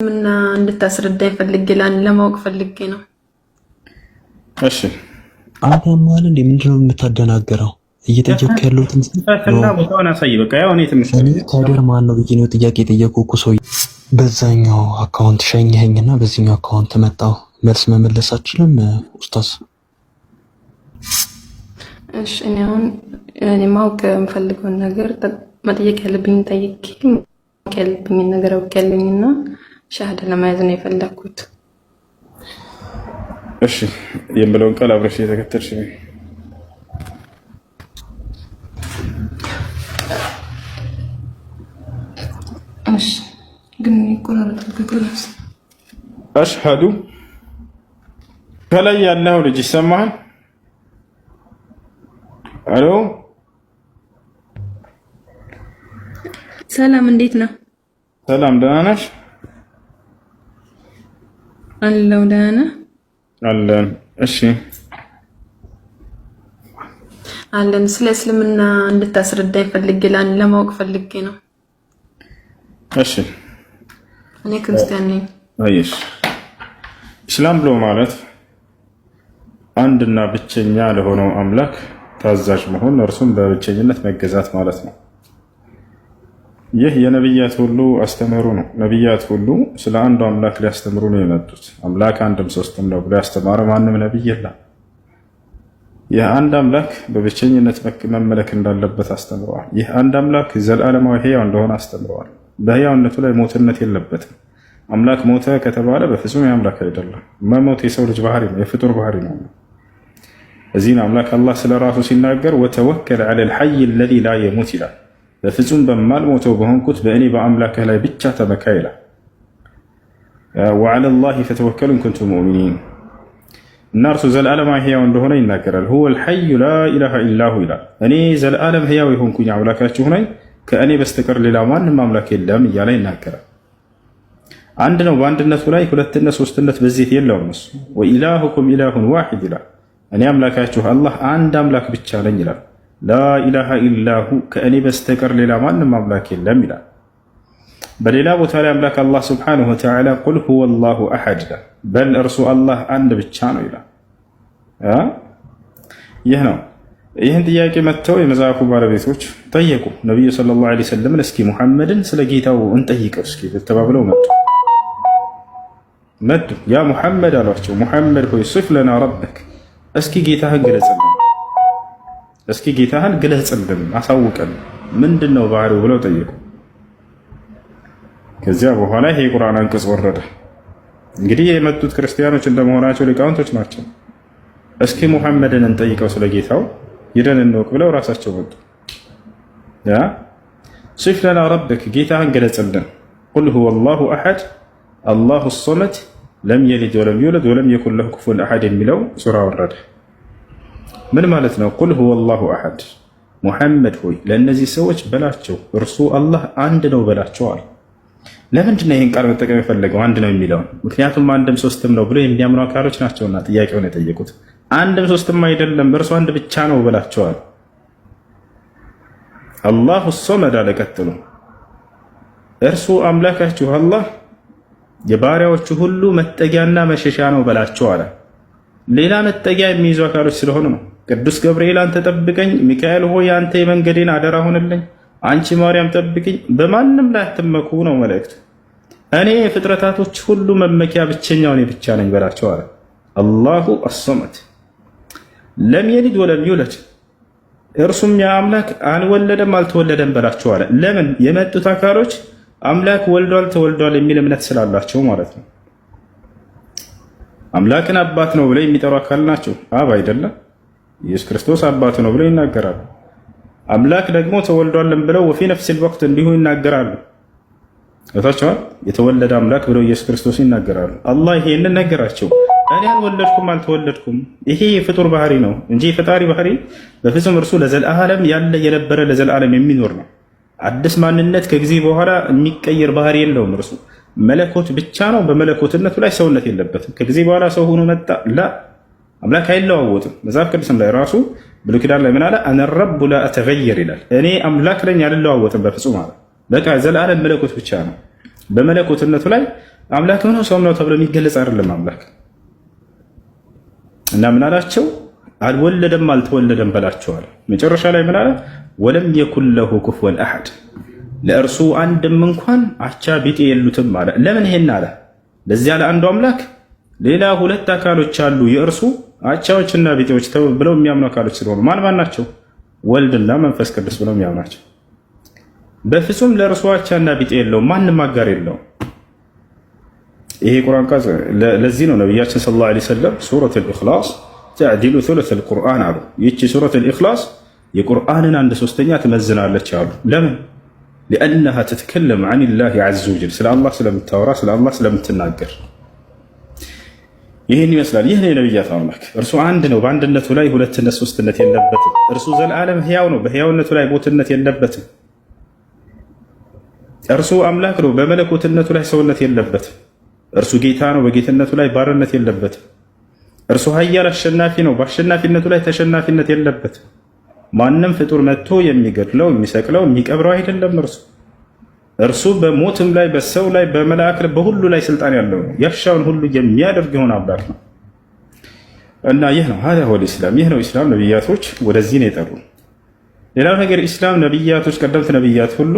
ምና እንድታስረዳኝ ፈልጌ ለማወቅ ፈልጌ ነው። እሺ አንተ ማን እንዴ ምንድነው የምታደናገረው? እየጠየቅ ያለሁትን ፈተና ቦታውን አሳይ። በቃ ያው እኔ ትንሽ ካደር ማን ነው ብዬ ነው ጥያቄ ጠየቅኩ እኮ ሰው። በዛኛው አካውንት ሸኘኸኝና በዚህኛው አካውንት መጣው መልስ መመለስ አትችልም ኡስታዝ? እሺ እኔ ማወቅ የምፈልገውን ነገር መጠየቅ ያለብኝ ጠይቄ ማወቅ ያለብኝ ነገር አውቄያለሁና ሻሃዳ ለማያዝ ነው የፈለኩት። እሺ የምለውን ቃል አብረሽ እየተከተልሽ ነው። እሺ ግን ይቆራረጣል ከክላስ አሽሃዱ ከላይ ያለው ልጅ ይሰማሃል? አሎ ሰላም፣ እንዴት ነው? ሰላም፣ ደህና ነሽ? አለው ደህና ነህ? አለን። እሺ አለን። ስለ እስልምና እንድታስረዳኝ ፈልጌ ለማወቅ ፈልጌ ነው። እሺ እኔ ክርስቲያን ነኝ። አይሽ እስላም ብሎ ማለት አንድና ብቸኛ ለሆነው አምላክ ታዛዥ መሆን፣ እርሱም በብቸኝነት መገዛት ማለት ነው። ይህ የነብያት ሁሉ አስተምህሮ ነው። ነብያት ሁሉ ስለ አንዱ አምላክ ሊያስተምሩ ነው የመጡት። አምላክ አንድም ሶስትም ነው ብሎ ያስተማረ ማንም ነብይ የለም። ይህ አንድ አምላክ በብቸኝነት መመለክ እንዳለበት አስተምረዋል። ይህ አንድ አምላክ ዘላለማዊ ሕያው እንደሆነ አስተምረዋል። በሕያውነቱ ላይ ሞትነት የለበትም። አምላክ ሞተ ከተባለ በፍጹም የአምላክ አይደለም። መሞት የሰው ልጅ ባህሪ ነው፣ የፍጡር ባህሪ ነው። እዚህ አምላክ አላህ ስለ ራሱ ሲናገር ወተወከል ዐለል ሐይ አለዚ ላ የሙት ይላል። በፍጹም በማልሞተው በሆንኩት በእኔ በአምላክህ ላይ ብቻ ተመካ ይላል። ወዐለላሂ ፈተወከሉ ኢን ኩንቱም ሙእሚኒን እና እርሱ ዘላለማዊ ሕያው እንደሆነ ይናገራል። ሁወል ሐዩ ላ ኢላሃ ኢላሁ ይላል። እኔ ዘላለም ሕያው የሆንኩኝ አምላካችሁ ነኝ፣ ከእኔ በስተቀር ሌላ ማንም አምላክ የለም እያለ ይናገራል። አንድ ነው በአንድነቱ ላይ ሁለትነት ሶስትነት በዚህ የለውም። እሱ ወኢላሁኩም ኢላሁን ዋሂድ ይላል። እኔ አምላካችሁ አላህ አንድ አምላክ ብቻ ነኝ ይላል። ላኢላሃ ኢላሁ ከእኔ በስተቀር ሌላ ማንም አምላክ የለም ይላል። በሌላ ቦታ ላይ አምላክ አላህ ስብሓነሁ ወተዓላ ቁል ሁወ ላሁ አሐድ ይላል። በል እርሱ አላህ አንድ ብቻ ነው ይላል። ይህ ነው። ይህን ጥያቄ መጥተው የመጽሐፉ ባለቤቶች ጠየቁ ነቢዩ ሰለላሁ ዐለይሂ ወሰለም፣ እስኪ ሙሐመድን ስለ ጌታው እንጠይቀው እስኪ ተባብለው መጡ። ያ ሙሐመድ አሏቸው፣ ሙሐመድ ሆይ ሲፍ ለና ረበክ፣ እስኪ ጌታህን ግለጽልን፣ እስኪ ጌታህን ግለጽልን፣ አሳውቀን፣ ምንድን ነው ባህሪው ብለው ጠየቁ። ከዚያ በኋላ ይሄ የቁርአን አንቀጽ ወረደ። እንግዲህ የመጡት ክርስቲያኖች እንደመሆናቸው ሊቃውንቶች ናቸው። እስኪ ሙሐመድን እንጠይቀው ስለ ጌታው ሂደን እንወቅ ብለው ራሳቸው መጡ። ያ ሲፍ ለና ረበክ፣ ጌታህን ገለጽልን። ቁል ሁወ ላሁ አሐድ አላሁ ሶመድ ለም የሊድ ወለም ዩለድ ወለም የኩን ለሁ ኩፉወን አሐድ የሚለው ሱራ ወረደ። ምን ማለት ነው? ቁል ሁወ ላሁ አሐድ፣ ሙሐመድ ሆይ ለእነዚህ ሰዎች በላቸው እርሱ አላህ አንድ ነው በላቸዋል። ለምንድን ነው ይህን ቃል መጠቀም የፈለገው አንድ ነው የሚለውን? ምክንያቱም አንድም ሶስትም ነው ብሎ የሚያምኑ አካሎች ናቸውና ጥያቄውን የጠየቁት። አንድም ሶስትም አይደለም እርሱ አንድ ብቻ ነው በላቸዋል። አላሁ ሶመድ አለ ቀጥሎ፣ እርሱ አምላካችሁ አላህ የባሪያዎቹ ሁሉ መጠጊያና መሸሻ ነው በላቸው አለ። ሌላ መጠጊያ የሚይዙ አካሎች ስለሆኑ ነው። ቅዱስ ገብርኤል አንተ ጠብቀኝ፣ ሚካኤል ሆይ አንተ የመንገዴን አደራ ሁንልኝ፣ አንቺ ማርያም ጠብቅኝ፣ በማንም ላይ አትመኩ ነው መልእክቱ። እኔ የፍጥረታቶች ሁሉ መመኪያ ብቸኛው እኔ ብቻ ነኝ በላቸው አለ። አላሁ አሶመድ ለም የሊድ ወለም ዩለድ፣ እርሱም ያ አምላክ አልወለደም አልተወለደም በላቸው አለ። ለምን? የመጡት አካሎች አምላክ ወልዷል ተወልዷል የሚል እምነት ስላላቸው ማለት ነው። አምላክን አባት ነው ብለው የሚጠሩ አካል ናቸው። አብ አይደለም ኢየሱስ ክርስቶስ አባት ነው ብለው ይናገራሉ። አምላክ ደግሞ ተወልዷልን ብለው ወፊ ነፍሲል ወቅት እንዲሁ ይናገራሉ። እታቸዋል የተወለደ አምላክ ብለው ኢየሱስ ክርስቶስ ይናገራሉ። አላህ ይሄንን ነገራቸው። እኔ አልወለድኩም አልተወለድኩም፣ ይሄ የፍጡር ባህሪ ነው እንጂ የፈጣሪ ባህሪ በፍጹም እርሱ ለዘላለም ያለ የነበረ ለዘላለም የሚኖር ነው። አዲስ ማንነት ከጊዜ በኋላ የሚቀየር ባህሪ የለውም። እርሱ መለኮት ብቻ ነው። በመለኮትነቱ ላይ ሰውነት የለበትም። ከጊዜ በኋላ ሰው ሆኖ መጣ ላ አምላክ አይለዋወጥም። መጽሐፍ ቅዱስም ላይ ራሱ ብሉይ ኪዳን ላይ ምን አለ? አነ ረቡ ላ አተገየር ይላል። እኔ አምላክ ነኝ አልለዋወጥም በፍጹም አለ። በቃ ዘላለም መለኮት ብቻ ነው። በመለኮትነቱ ላይ አምላክ ነው ሰውም ነው ተብሎ የሚገለጽ አይደለም አምላክ። እና ምን አላቸው? አልወለደም አልተወለደም በላቸዋል። መጨረሻ ላይ ምን አለ? ወለም የኩን ለሁ ኩፍወን አሐድ፣ ለእርሱ አንድም እንኳን አቻ ቢጤ የሉትም አለ። ለምን ይሄን አለ? ለዚያ ለአንዱ አምላክ ሌላ ሁለት አካሎች አሉ የእርሱ አቻዎችና ቢጤዎች ብለው የሚያምኑ አካሎች ስለሆኑ ማን ናቸው? ወልድና መንፈስ ቅዱስ ብለው የሚያምናቸው። በፍጹም ለእርሱ አቻና ቢጤ የለውም፣ ማንም አጋር የለውም። ይሄ ቁርአን ቃል ለዚህ ነው ነብያችን ሰለላሁ ዐለይሂ ወሰለም ሱረቱል ኢኽላስ ተዕዲሉ ሱለቱል ቁርአን አሉ። ይቺ ሱረቱል ኢኽላስ የቁርአንን 1/3 ትመዝናለች አሉ። ለምን? ሊአነሃ ትትከለም ዐኒላሂ ዐዘ ወጀል፣ ስለ አላህ ስለምታወራ፣ ስለ አላህ ስለምትናገር። ይህን ይመስላል። ይህ ነው የነብያት አምላክ። እርሱ አንድ ነው፣ በአንድነቱ ላይ ሁለትነት ሶስትነት የለበትም። እርሱ ዘላለም ሕያው ነው፣ በሕያውነቱ ላይ ሞትነት የለበትም። እርሱ አምላክ ነው፣ በመለኮትነቱ ላይ ሰውነት የለበትም። እርሱ ጌታ ነው፣ በጌትነቱ ላይ ባርነት የለበትም። እርሱ ኃያል አሸናፊ ነው፣ በአሸናፊነቱ ላይ ተሸናፊነት የለበትም። ማንም ፍጡር መጥቶ የሚገድለው የሚሰቅለው የሚቀብረው አይደለም። እርሱ በሞትም ላይ በሰው ላይ በመላእክ ላይ በሁሉ ላይ ስልጣን ያለው ነው። ያሻውን ሁሉ የሚያደርግ የሆነ አምላክ ነው እና ይህ ነው هذا هو الاسلام። ይህ ነው ኢስላም። ነብያቶች ወደዚህ ነው የጠሩ። ሌላው ነገር ኢስላም ነብያቶች ቀደምት ነብያት ሁሉ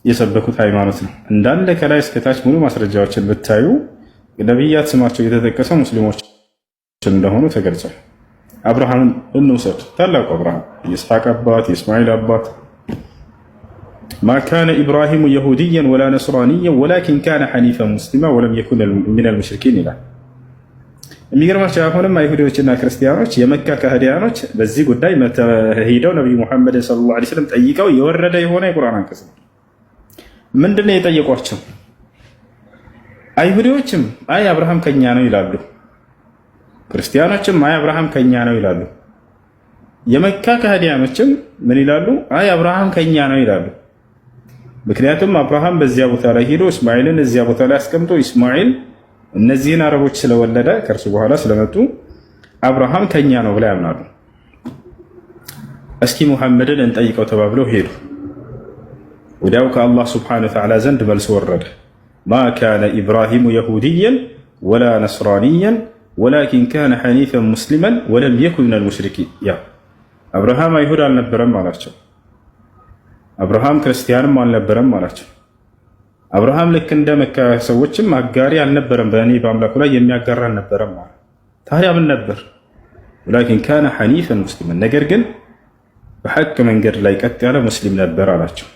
የሰበኩት ሃይማኖት ነው። እንዳለ ከላይ እስከ ታች ሙሉ ማስረጃዎችን ብታዩ ነብያት ስማቸው የተጠቀሰው ሙስሊሞች እንደሆኑ ተገልጿል። አብርሃምን እንውሰድ። ታላቁ አብርሃም የኢስሐቅ አባት የእስማኤል አባት ማ ካነ ኢብራሂሙ የሁድያን ወላ ነስራንያን ወላኪን ካነ ሐኒፈን ሙስሊማ ወለም የኩን ሚነል ሙሽሪኪን ይላል። የሚገርማቸው አሁንም አይሁዶችና ክርስቲያኖች የመካ ካህዲያኖች በዚህ ጉዳይ ሄደው ነቢዩ ሙሐመድን ሰለላሁ ዐለይሂ ወሰለም ጠይቀው የወረደ የሆነ የቁርአን አንቀጽ ነው። ምንድን ነው የጠየቋቸው? አይሁዶችም አይ አብርሃም ከኛ ነው ይላሉ። ክርስቲያኖችም አይ አብርሃም ከኛ ነው ይላሉ። የመካ ካህዲያኖችም ምን ይላሉ? አይ አብርሃም ከኛ ነው ይላሉ። ምክንያቱም አብርሃም በዚያ ቦታ ላይ ሄዶ እስማኤልን እዚያ ቦታ ላይ አስቀምጦ እስማኤል እነዚህን አረቦች ስለወለደ ከእርሱ በኋላ ስለመጡ አብርሃም ከኛ ነው ብለው ያምናሉ። እስኪ ሙሐመድን እንጠይቀው ተባብለው ሄዱ። ወዲያው ከአላህ ስብሓነሁ ወተዓላ ዘንድ መልስ ወረደ። ማ ካነ ኢብራሂሙ የሁድያን ወላ ነስራንያን ወላኪን ካነ ሐኒፈን ሙስሊመን ወለም የኩን ሚነል ሙሽሪኪን። ያ አብርሃም አይሁድ አልነበረም አላቸው። አብርሃም ክርስቲያንም አልነበረም አላቸው። አብርሃም ልክ እንደ መካ ሰዎችም አጋሪ አልነበረም፣ በእኔ በአምላኩ ላይ የሚያጋራ አልነበረም ማለት። ታዲያ ምን ነበር? ወላኪን ካነ ሐኒፈን ሙስሊመን፣ ነገር ግን በሐቅ መንገድ ላይ ቀጥ ያለ ሙስሊም ነበር አላቸው።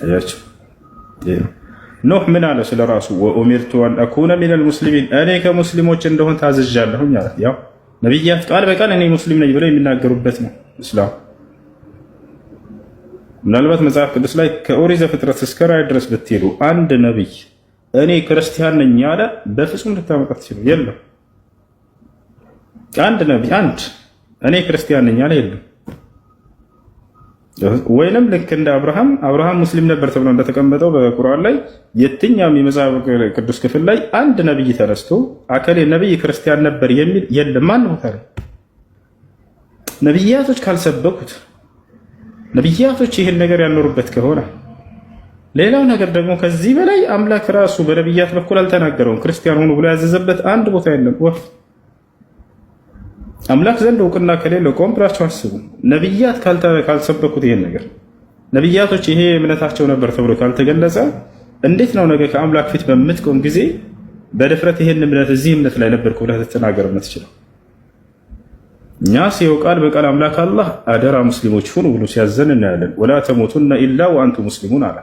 አያቸው። ኖህ ምን አለ ስለ ራሱ? ወኡሚርቱ አን አኩነ ሚነል ሙስሊሚን፣ እኔ ከሙስሊሞች እንደሆን ታዝዣለሁኝ አለ። ያው ነብያት ቃል በቃል እኔ ሙስሊም ነኝ ብለው የሚናገሩበት ነው እስላም። ምናልባት መጽሐፍ ቅዱስ ላይ ከኦሪት ዘፍጥረት እስከ ራዕይ ድረስ ብትሄዱ አንድ ነብይ እኔ ክርስቲያን ነኝ ያለ በፍጹም ልታመጣ ትችሉ የለም። አንድ ነብይ አንድ እኔ ክርስቲያን ነኝ ያለ የለም። ወይንም ልክ እንደ አብርሃም ሙስሊም ነበር ተብሎ እንደተቀመጠው በቁርአን ላይ የትኛውም የመጽሐፍ ቅዱስ ክፍል ላይ አንድ ነብይ ተነስቶ አከሌ ነብይ ክርስቲያን ነበር የሚል የለም። ማን ነው ታዲያ? ነብያቶች ካልሰበኩት፣ ነብያቶች ይህን ነገር ያኖሩበት ከሆነ ሌላው ነገር ደግሞ ከዚህ በላይ አምላክ ራሱ በነብያት በኩል አልተናገረውም። ክርስቲያን ሆኑ ብሎ ያዘዘበት አንድ ቦታ የለም። ወፍ አምላክ ዘንድ እውቅና ከሌለው ቆም ብላችሁ አስቡ። ነብያት ካልሰበኩት ይሄን ነገር ነብያቶች ይሄ እምነታቸው ነበር ተብሎ ካልተገለጸ እንዴት ነው ነገ ከአምላክ ፊት በምትቆም ጊዜ በድፍረት ይሄን እምነት እዚህ እምነት ላይ ነበርኩ ብለህ ልትናገር የምትችለው? እኛ ሲው ቃል በቃል አምላክ አላህ አደራ ሙስሊሞች ሁኑ ብሎ ሲያዘን እናያለን። ወላ ተሞቱና ኢላ ወአንቱ ሙስሊሙን አላ፣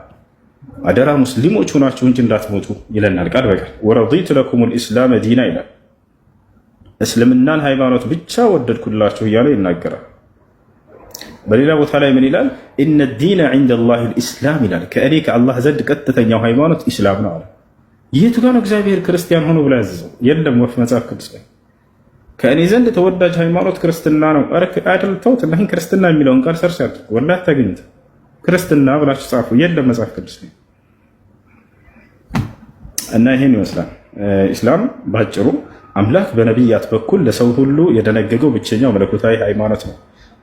አደራ ሙስሊሞች ሁናችሁ እንጂ እንዳትሞቱ ይለናል ቃል በቃል። ወረዲቱ ለኩሙል ኢስላም ዲና ይላል። እስልምናን ሃይማኖት ብቻ ወደድኩላችሁ እያለ ይናገራል። በሌላ ቦታ ላይ ምን ይላል? ኢነ ዲነ ዒንደላሂ ልኢስላም ይላል። ከእኔ ከአላህ ዘንድ ቀጥተኛው ሃይማኖት ኢስላም ነው አለ። የቱ ጋር ነው እግዚአብሔር ክርስቲያን ሆኖ ብላ ያዘዘው? የለም ወፍ መጽሐፍ ቅዱስ ላይ ከእኔ ዘንድ ተወዳጅ ሃይማኖት ክርስትና ነው። አይደል ተውት። እና ክርስትና የሚለውን ቃል ሰርች አድርጉ፣ ወላሂ አታገኙት። ክርስትና ብላችሁ ጻፉ፣ የለም መጽሐፍ ቅዱስ ላይ። እና ይሄን ይመስላል ኢስላም ባጭሩ። አምላክ በነቢያት በኩል ለሰው ሁሉ የደነገገው ብቸኛው መለኮታዊ ሃይማኖት ነው።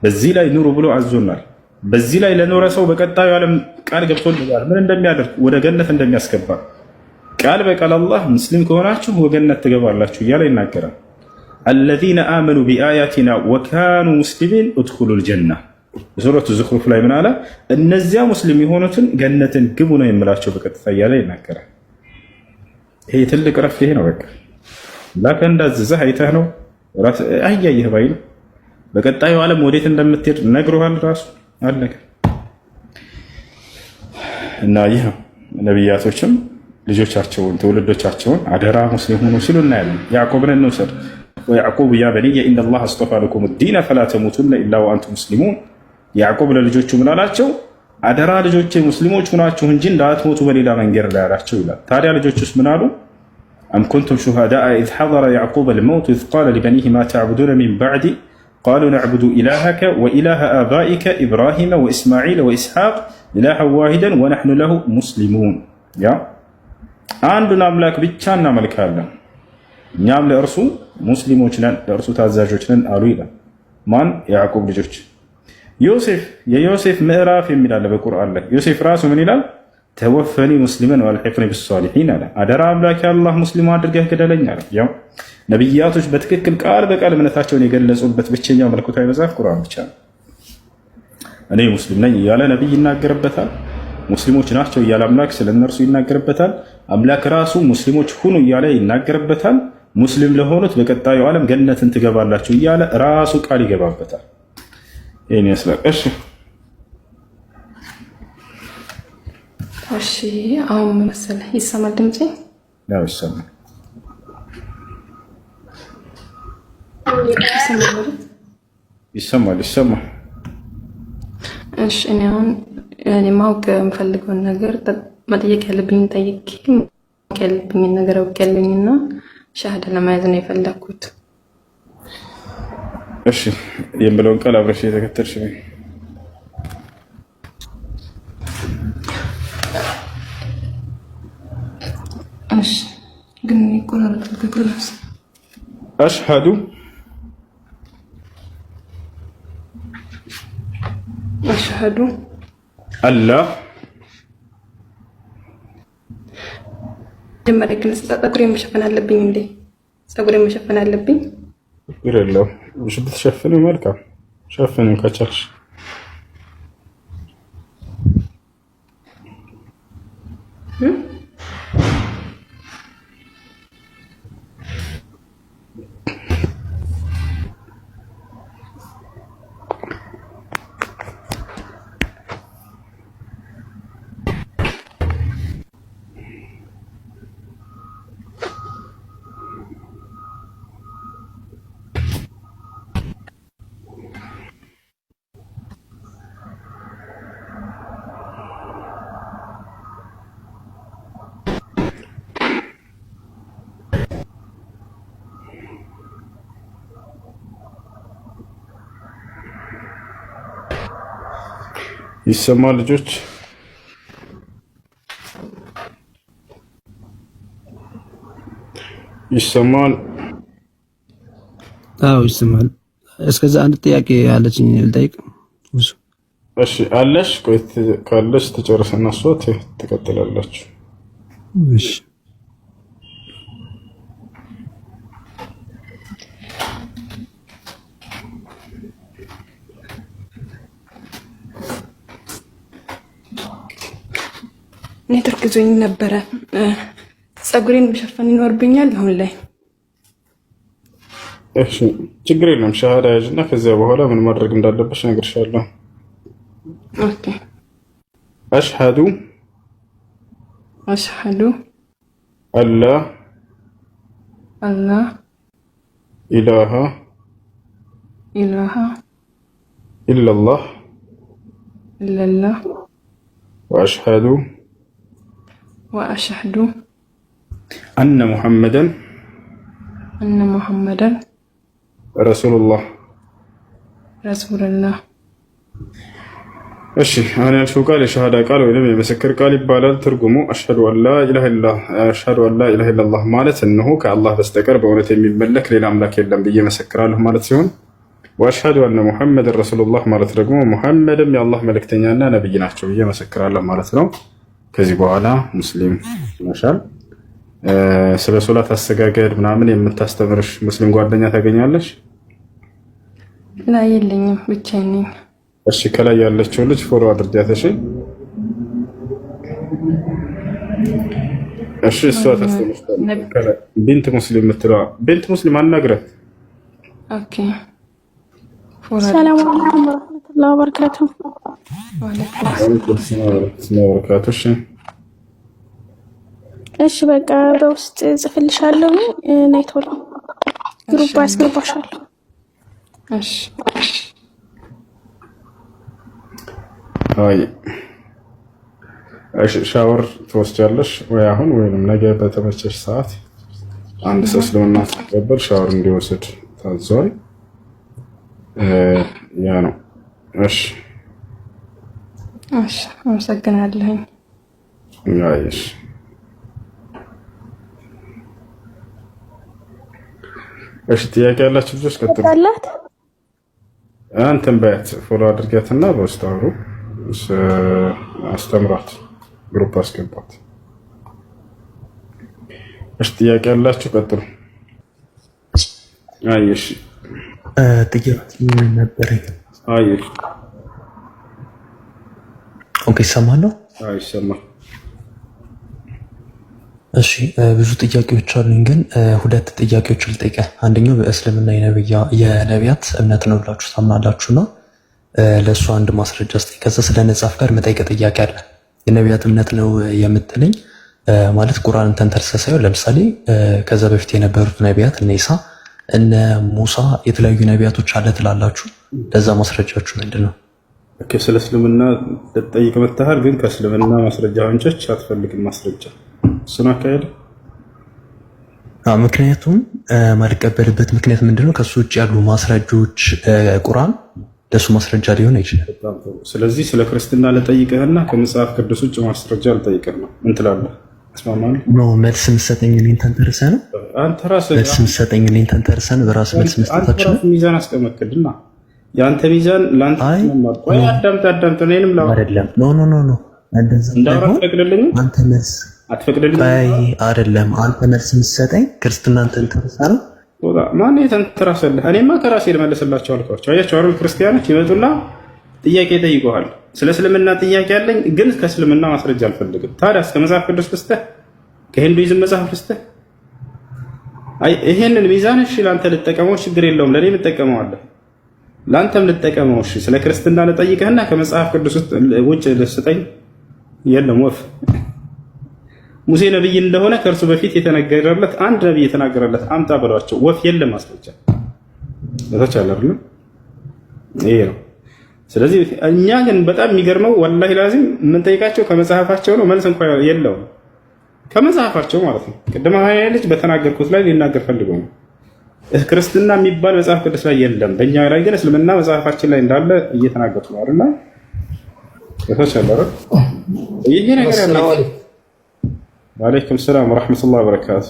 በዚህ ላይ ኑሩ ብሎ አዞናል። በዚህ ላይ ለኖረ ሰው በቀጣዩ ዓለም ቃል ገብቶልናል። ምን እንደሚያደርግ ወደ ገነት እንደሚያስገባ ቃል በቃል አላህ ሙስሊም ከሆናችሁ ወገነት ትገባላችሁ እያለ ይናገራል። الذين آمنوا بآياتنا وكانوا مسلمين ادخلوا الجنة ሱረቱ ዙኽሩፍ ላይ ምን አለ? እነዚያ ሙስሊም የሆኑትን ገነትን ግቡ ነው የምላቸው በቀጥታ እያለ ይናገራል። ይሄ ትልቅ ረፍት ይሄ ነው። በቃ ላከ እንዳዘዘህ አይተህ ነው አያየህ ባይ ነው። በቀጣዩ ዓለም ወዴት እንደምትሄድ ነግሮሃል ራሱ አለቀ። እና ይህ ነቢያቶችም ልጆቻቸውን ትውልዶቻቸውን አደራ ሙስሊም ሆኑ ሲሉ እናያለን። ያዕቆብን እንውሰድ። ወያዕቆብ ያ በኒየ ኢነላህ አስጠፋ ለኩም ዲነ ፈላ ተሙቱነ ኢላ ወአንቱም ሙስሊሙን። ያዕቆብ ለልጆቹ ምን አላቸው? አደራ ልጆቼ ሙስሊሞች ሁናችሁ እንጂ እንዳትሞቱ በሌላ መንገድ ላይ አላቸው ይላል። ታዲያ ልጆቹስ ምን አሉ? አም ኩንቱም ሹሃዳአ ኢዝ ሐደረ ያዕቆብ አልመውት ኢዝ ቃለ ሊበኒህ ማ ተዕቡዱነ ሚን በዕዲ ቃሉ ነዕቡዱ ኢላሀከ ወኢላሀ አባኢከ ኢብራሂመ ወኢስማዒል ወኢስሐቅ ኢላሀን ዋሂደን ወነሕኑ ለሁ ሙስሊሙን። ያ አንዱን አምላክ ብቻ እናመልካለን እኛም ለእርሱ ሙስሊሞች ነን፣ ለእርሱ ታዛዦች ነን አሉ ይላል። ማን? የያዕቆብ ልጆች። ዮሴፍ የዮሴፍ ምዕራፍ የሚላለ በቁርአን ላይ ዮሴፍ ራሱ ምን ይላል? ተወፈኒ ሙስሊመን ወአልሒቅኒ ቢሷሊሒን አለ። አደራ አምላክ አላህ ሙስሊም አድርገህ ግደለኝ አለ። ያው ነቢያቶች በትክክል ቃል በቃል እምነታቸውን የገለጹበት ብቸኛው መለኮታዊ መጽሐፍ ቁርአን ብቻ ነው። እኔ ሙስሊም ነኝ እያለ ነቢይ ይናገርበታል። ሙስሊሞች ናቸው እያለ አምላክ ስለ እነርሱ ይናገርበታል። አምላክ ራሱ ሙስሊሞች ሁኑ እያለ ይናገርበታል። ሙስሊም ለሆኑት በቀጣዩ ዓለም ገነትን ትገባላችሁ እያለ ራሱ ቃል ይገባበታል። ይህን ይመስላል። እሺ አሁን መሰለህ ይሰማል ድምጼ? ያው ይሰማል። ይሰማል። እሺ እኔ አሁን ማወቅ የምፈልገውን ነገር መጠየቅ ያለብኝ ጠይቄ ማወቅ ያለብኝን ነገር አውቄያለሁና ሻሃዳ ለመያዝ ነው የፈለኩት። እሺ የምለውን ቃል አብረሽ የተከተልሽ ነው። እሺ ግን ይቆራረጣል ከክላስ አሽሃዱ አላህ መጀመሪያ ግን ፀጉሬን መሸፈን አለብኝ እንዴ? ፀጉሬን መሸፈን አለብኝ? ችግር የለውም። ብትሸፍኒ መልካም፣ ሸፍኒ ከቻልሽ። ይሰማል ልጆች? ይሰማል? አዎ ይሰማል። እስከዛ አንድ ጥያቄ አለችኝ ልጠይቅ። እሺ አለሽ? ቆይ ካለሽ ተጨርሰና እሷ ትቀጥላላችሁ። እሺ ኔትወርክ ይዞኝ ነበረ። ፀጉሬን መሸፈን ይኖርብኛል አሁን ላይ? እሺ ችግር የለም። ሻሃዳ ያዥና ከዚያ በኋላ ምን ማድረግ እንዳለበሽ እነግርሻለሁ። ኦኬ። አሽሃዱ አላ ኢላሃ ኢለላህ ወአሽሃዱ አነ ሙሐመደን ረሱሉላህ። እሺ አሁን ያልሽው ቃል የሸሃዳ ቃል ወይም የምስክር ቃል ይባላል። ትርጉሙ አሽሀዱ አን ላ ኢላሃ ኢለላህ ማለት እነሆ ከአላህ በስተቀር በእውነት የሚመለክ ሌላ አምላክ የለም ብዬ መሰክራለሁ ማለት ሲሆን፣ ወአሽሀዱ አነ ሙሐመድን ረሱሉላህ ማለት ደግሞ ሙሐመድም የአላህ መልእክተኛና ነብይ ናቸው ብዬ መሰክራለሁ ማለት ነው። ከዚህ በኋላ ሙስሊም ይመሻል። ስለ ሶላት አሰጋገድ ምናምን የምታስተምርሽ ሙስሊም ጓደኛ ታገኛለሽ? ላይ የለኝም፣ ብቻዬን ነኝ። እሺ ከላይ ያለችው ልጅ ፎሎ አድርጊያት። እሺ እሷ ታስተምርሽ። ቢንት ሙስሊም የምትለዋ ቢንት ሙስሊም አናግራት። ኦኬ ሰላም አለይኩም ወራህመቱላሂ ወበረካቱ። እሺ በቃ በውስጥ ጽፍልሻለሁ። ነይ ቶሎ ግሩፕ አስገባሻለሁ። እሺ አይ እሺ ሻወር ትወስጃለሽ ወይ አሁን ወይንም ነገ በተመቸሽ ሰዓት? አንድ ሰው እስልምና ሲቀበል ሻወር እንዲወስድ ታዟል። ያ ነው። እሺ አመሰግናለሁ። ያይሽ እሺ ጥያቄ ያላችሁ ልጆች ቀጥሉ። አንተም በያት ፎሎ አድርጋትና በውስጥ አውሩ። አስተምራት፣ ግሩፕ አስገባት። እሺ ጥያቄ ያላችሁ ቀጥሉ። አይሽ ጥያቄ ነበረኝ። አይሽ ኦኬ ሰማለሁ። ይሰማል። እሺ ብዙ ጥያቄዎች አሉኝ፣ ግን ሁለት ጥያቄዎች ልጠይቅህ። አንደኛው በእስልምና የነቢያት እምነት ነው ብላችሁ ታምናላችሁና ለእሱ አንድ ማስረጃ ስጠኝ። ከዛ ስለ ነጻፍ ጋር መጠይቅ ጥያቄ አለ። የነቢያት እምነት ነው የምትለኝ ማለት ቁርአንን ተንተርሰህ ሳይሆን፣ ለምሳሌ ከዛ በፊት የነበሩት ነቢያት እነ ኢሳ እነ ሙሳ የተለያዩ ነቢያቶች አለ ትላላችሁ። ለዛ ማስረጃችሁ ምንድን ነው? ኦኬ ስለ እስልምና ልጠይቅ መጥተሃል፣ ግን ከእስልምና ማስረጃ አንጨች አትፈልግም ማስረጃ እሱን አካሄድ። ምክንያቱም ማልቀበልበት ምክንያት ምንድነው? ከሱ ውጭ ያሉ ማስረጃዎች ቁርአን ለሱ ማስረጃ ሊሆን አይችልም። ስለዚህ ስለ ክርስትና ልጠይቅህና ከመጽሐፍ ቅዱስ ውጭ ማስረጃ ልጠይቅህ ነው። ምን ትላለህ? ተስማማለህ? ነው መልስ የምትሰጠኝ እኔን ተንተርሰህ ነው? አንተ ራስህ መልስ የምትሰጠኝ እኔን ተንተርሰህ ነው? በራስህ መልስ መስጠታችን ነው። ሚዛን አስቀመጥክልና የአንተ ሚዛን ላንተ ነው። ቆይ አዳምጥ እኔንም ላው አይደለም። ኖ እንዳውራ ትፈቅድልኝ? አንተ መልስ አትፈቅድልኝ? አይ አይደለም። አንተ መልስ የምትሰጠኝ ክርስትናን ተንተርሰህ ነው? ማን የተንተራሰልህ? እኔማ ከራሴ ልመልስላቸው አልኳቸው። አያቸው አይደል? ክርስቲያኖች ይመጡና ጥያቄ ጠይቀዋል። ስለ እስልምና ጥያቄ አለኝ፣ ግን ከእስልምና ማስረጃ አልፈልግም። ታዲያ እስከ መጽሐፍ ቅዱስ ልስጥህ? ከሂንዱይዝም መጽሐፍ ልስጥህ? አይ ይሄንን ሚዛን እሺ ላንተ ልጠቀመው ችግር የለውም፣ ለኔ ልጠቀመዋለሁ፣ ላንተም ልጠቀመው። እሺ ስለ ክርስትና ልጠይቅህና ከመጽሐፍ ቅዱስ ውጭ ልስጠኝ? የለም ወፍ ሙሴ ነብይ እንደሆነ ከእርሱ በፊት የተነገረለት አንድ ነብይ የተናገረለት አምጣ ብሏቸው ወፍ የለም ማስረጃ ለተቻለ አይደል? ይሄ ነው። ስለዚህ እኛ ግን በጣም የሚገርመው ወላሂ ላዚም የምንጠይቃቸው ከመጽሐፋቸው ነው። መልስ እንኳን የለውም ከመጽሐፋቸው ማለት ነው። ቅድም ሀያ ልጅ በተናገርኩት ላይ ሊናገር ፈልጎ ነው። ክርስትና የሚባል መጽሐፍ ቅዱስ ላይ የለም። በእኛ ላይ ግን እስልምና መጽሐፋችን ላይ እንዳለ እየተናገርኩ ነው አይደል? ለተቻለ አይደል? ይሄ ነገር ያለው ወአለይኩም ሰላም ወራህመቱላሂ ወበረካቱ።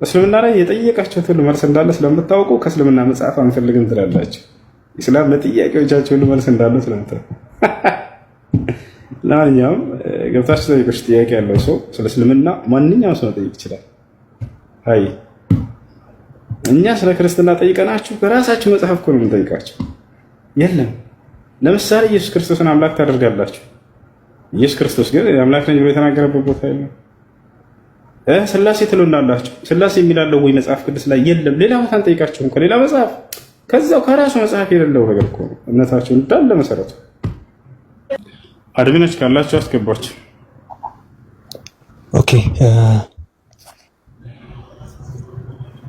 እስልምና ላይ የጠየቃችሁት ሁሉ መልስ እንዳለ ስለምታውቁ ከእስልምና መጽሐፍ አንፈልግም ትላላችሁ። ኢስላም ለጥያቄዎቻችሁ ሁሉ መልስ እንዳለው ስለምታውቁ ለማንኛውም ገብታችሁ ጠይቁሽ። ጥያቄ ያለው ሰው ስለ እስልምና ማንኛውም ሰው ጠይቅ ይችላል። አይ እኛ ስለ ክርስትና ጠይቀናችሁ በራሳችሁ መጽሐፍ እኮ ነው የምንጠይቃችሁ። የለም ለምሳሌ ኢየሱስ ክርስቶስን አምላክ ታደርጋላችሁ። ኢየሱስ ክርስቶስ ግን አምላክ ነኝ ብሎ የተናገረበት ቦታ የለም። ስላሴ ትሉናላችሁ። ስላሴ የሚላለው ወይ መጽሐፍ ቅዱስ ላይ የለም። ሌላ ቦታ እንጠይቃችሁ እንኳን ሌላ መጽሐፍ ከዛው ከራሱ መጽሐፍ የሌለው ነገር እኮ ነው እምነታችሁ እንዳለ መሰረቱ። አድሚኖች ካላችሁ አስገባችሁ። ኦኬ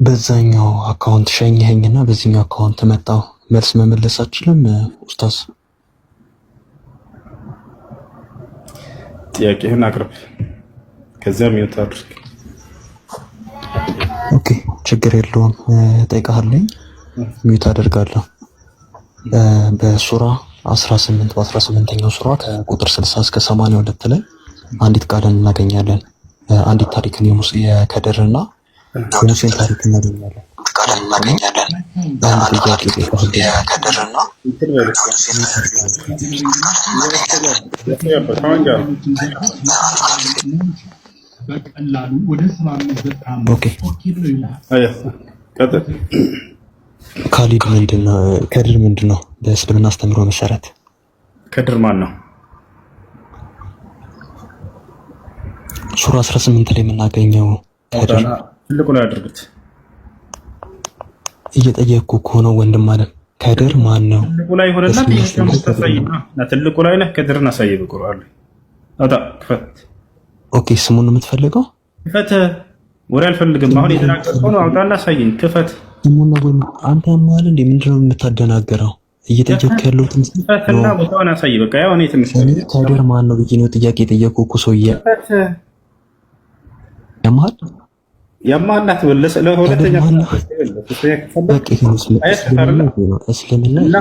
በዛኛው አካውንት ሸኝኸኝና በዚህኛው አካውንት መጣው መልስ መመለስ አችልም ኡስታዝ? ጥያቄህን አቅርብ፣ ከዚያም ሚውት አድርግ። ኦኬ ችግር የለውም ጠይቃለኝ፣ ሚውት አደርጋለሁ። በሱራ 18 በ18ኛው ሱራ ከቁጥር 60 እስከ 82 ላይ አንዲት ቃልን እናገኛለን። አንዲት ታሪክን የከድርና የሙሴን ታሪክ እናገኛለን። አንድ ጥያቄ የከድርና በቀላሉ ወደ ስራ የሚዘጣም ካሊድ ምንድነው? ከድር ምንድነው? በእስልምና አስተምሮ መሰረት ከድር ማን ነው? ሱራ 18 ላይ የምናገኘው ከድር ትልቁ ላይ አድርጉት። እየጠየቅኩ እኮ ነው ወንድም ማለት ከድር ማን ነው? ትልቁ ላይ ሆነና ትልቁ ላይ ነህ። ከድርን አሳይ በቁርአን ላይ አታ ክፈት። ኦኬ ስሙን ነው የምትፈልገው? ክፈት። ወሬ አልፈልግም። አሁን የተናገርከው ነው አውጣና አሳየኝ። ክፈት። ስሙን ነው ወይ አንተ ማለት እንዴ? ምንድነው የምታደናገረው? እየጠየቅኩ ያለሁት ክፈትና ቦታውን አሳይ። በቃ ያው እኔ ትንሽ ከድር ማን ነው ብዬ ነው ጥያቄ የጠየቅኩህ እኮ ሰውዬ። ያማል ያማላት ወለሰ ለሁለተኛ እስልምና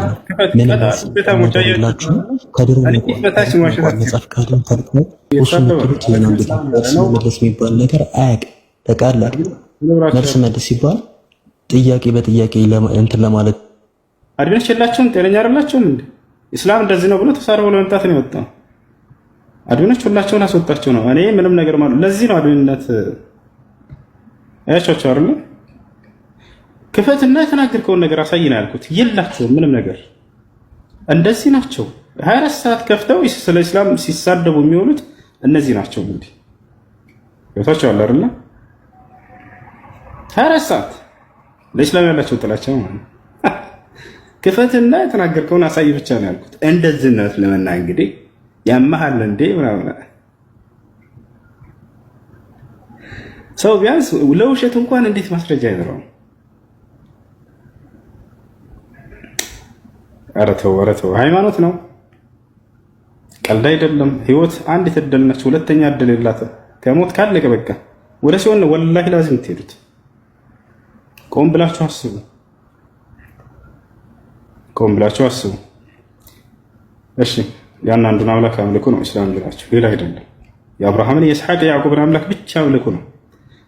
የሚባል ነገር አያውቅም። ተቃላል መልስ መልስ ሲባል ጥያቄ በጥያቄ እንትን ለማለት አድሚኖች የላቸውም። ጤነኛ አይደላቸውም እንዴ? ኢስላም እንደዚህ ነው ብሎ ተሳርበው ለመምጣት ነው የወጣው። አድሚኖች ሁላቸውን አስወጣቸው ነው። እኔ ምንም ነገር ማለት ለዚህ ነው አድሚንነት አያቻቸው አይደል? ክፈትና የተናገርከውን ነገር አሳይና ያልኩት የላቸውም ምንም ነገር። እንደዚህ ናቸው 24 ሰዓት ከፍተው ስለ ኢስላም ሲሳደቡ የሚሆኑት እነዚህ ናቸው። እንግዲህ ወታቸው አለ አይደል? 24 ሰዓት ለኢስላም ያላቸው ጥላቻ ማለት ነው። ክፈትና የተናገርከውን አሳይ ብቻ ነው ያልኩት። እንደዚህ ነው ለመና እንግዲህ ያማሃል እንዴ ምናምን ሰው ቢያንስ ለውሸት እንኳን እንዴት ማስረጃ አይኖረውም? ኧረ ተው፣ ሃይማኖት ነው፣ ቀልድ አይደለም። ህይወት አንድ እድል ነች፣ ሁለተኛ እድል የላትም። ከሞት ካለቀ በቃ ወደ ሲሆን ወላሂ ላዚም ትሄዱት። ቆም ብላችሁ አስቡ፣ ቆም ብላችሁ አስቡ። እሺ ያን አንዱን አምላክ አምልኩ ነው ኢስላም ብላችሁ፣ ሌላ አይደለም። የአብርሃምን የኢስሐቅ የያዕቆብን አምላክ ብቻ አምልኩ ነው።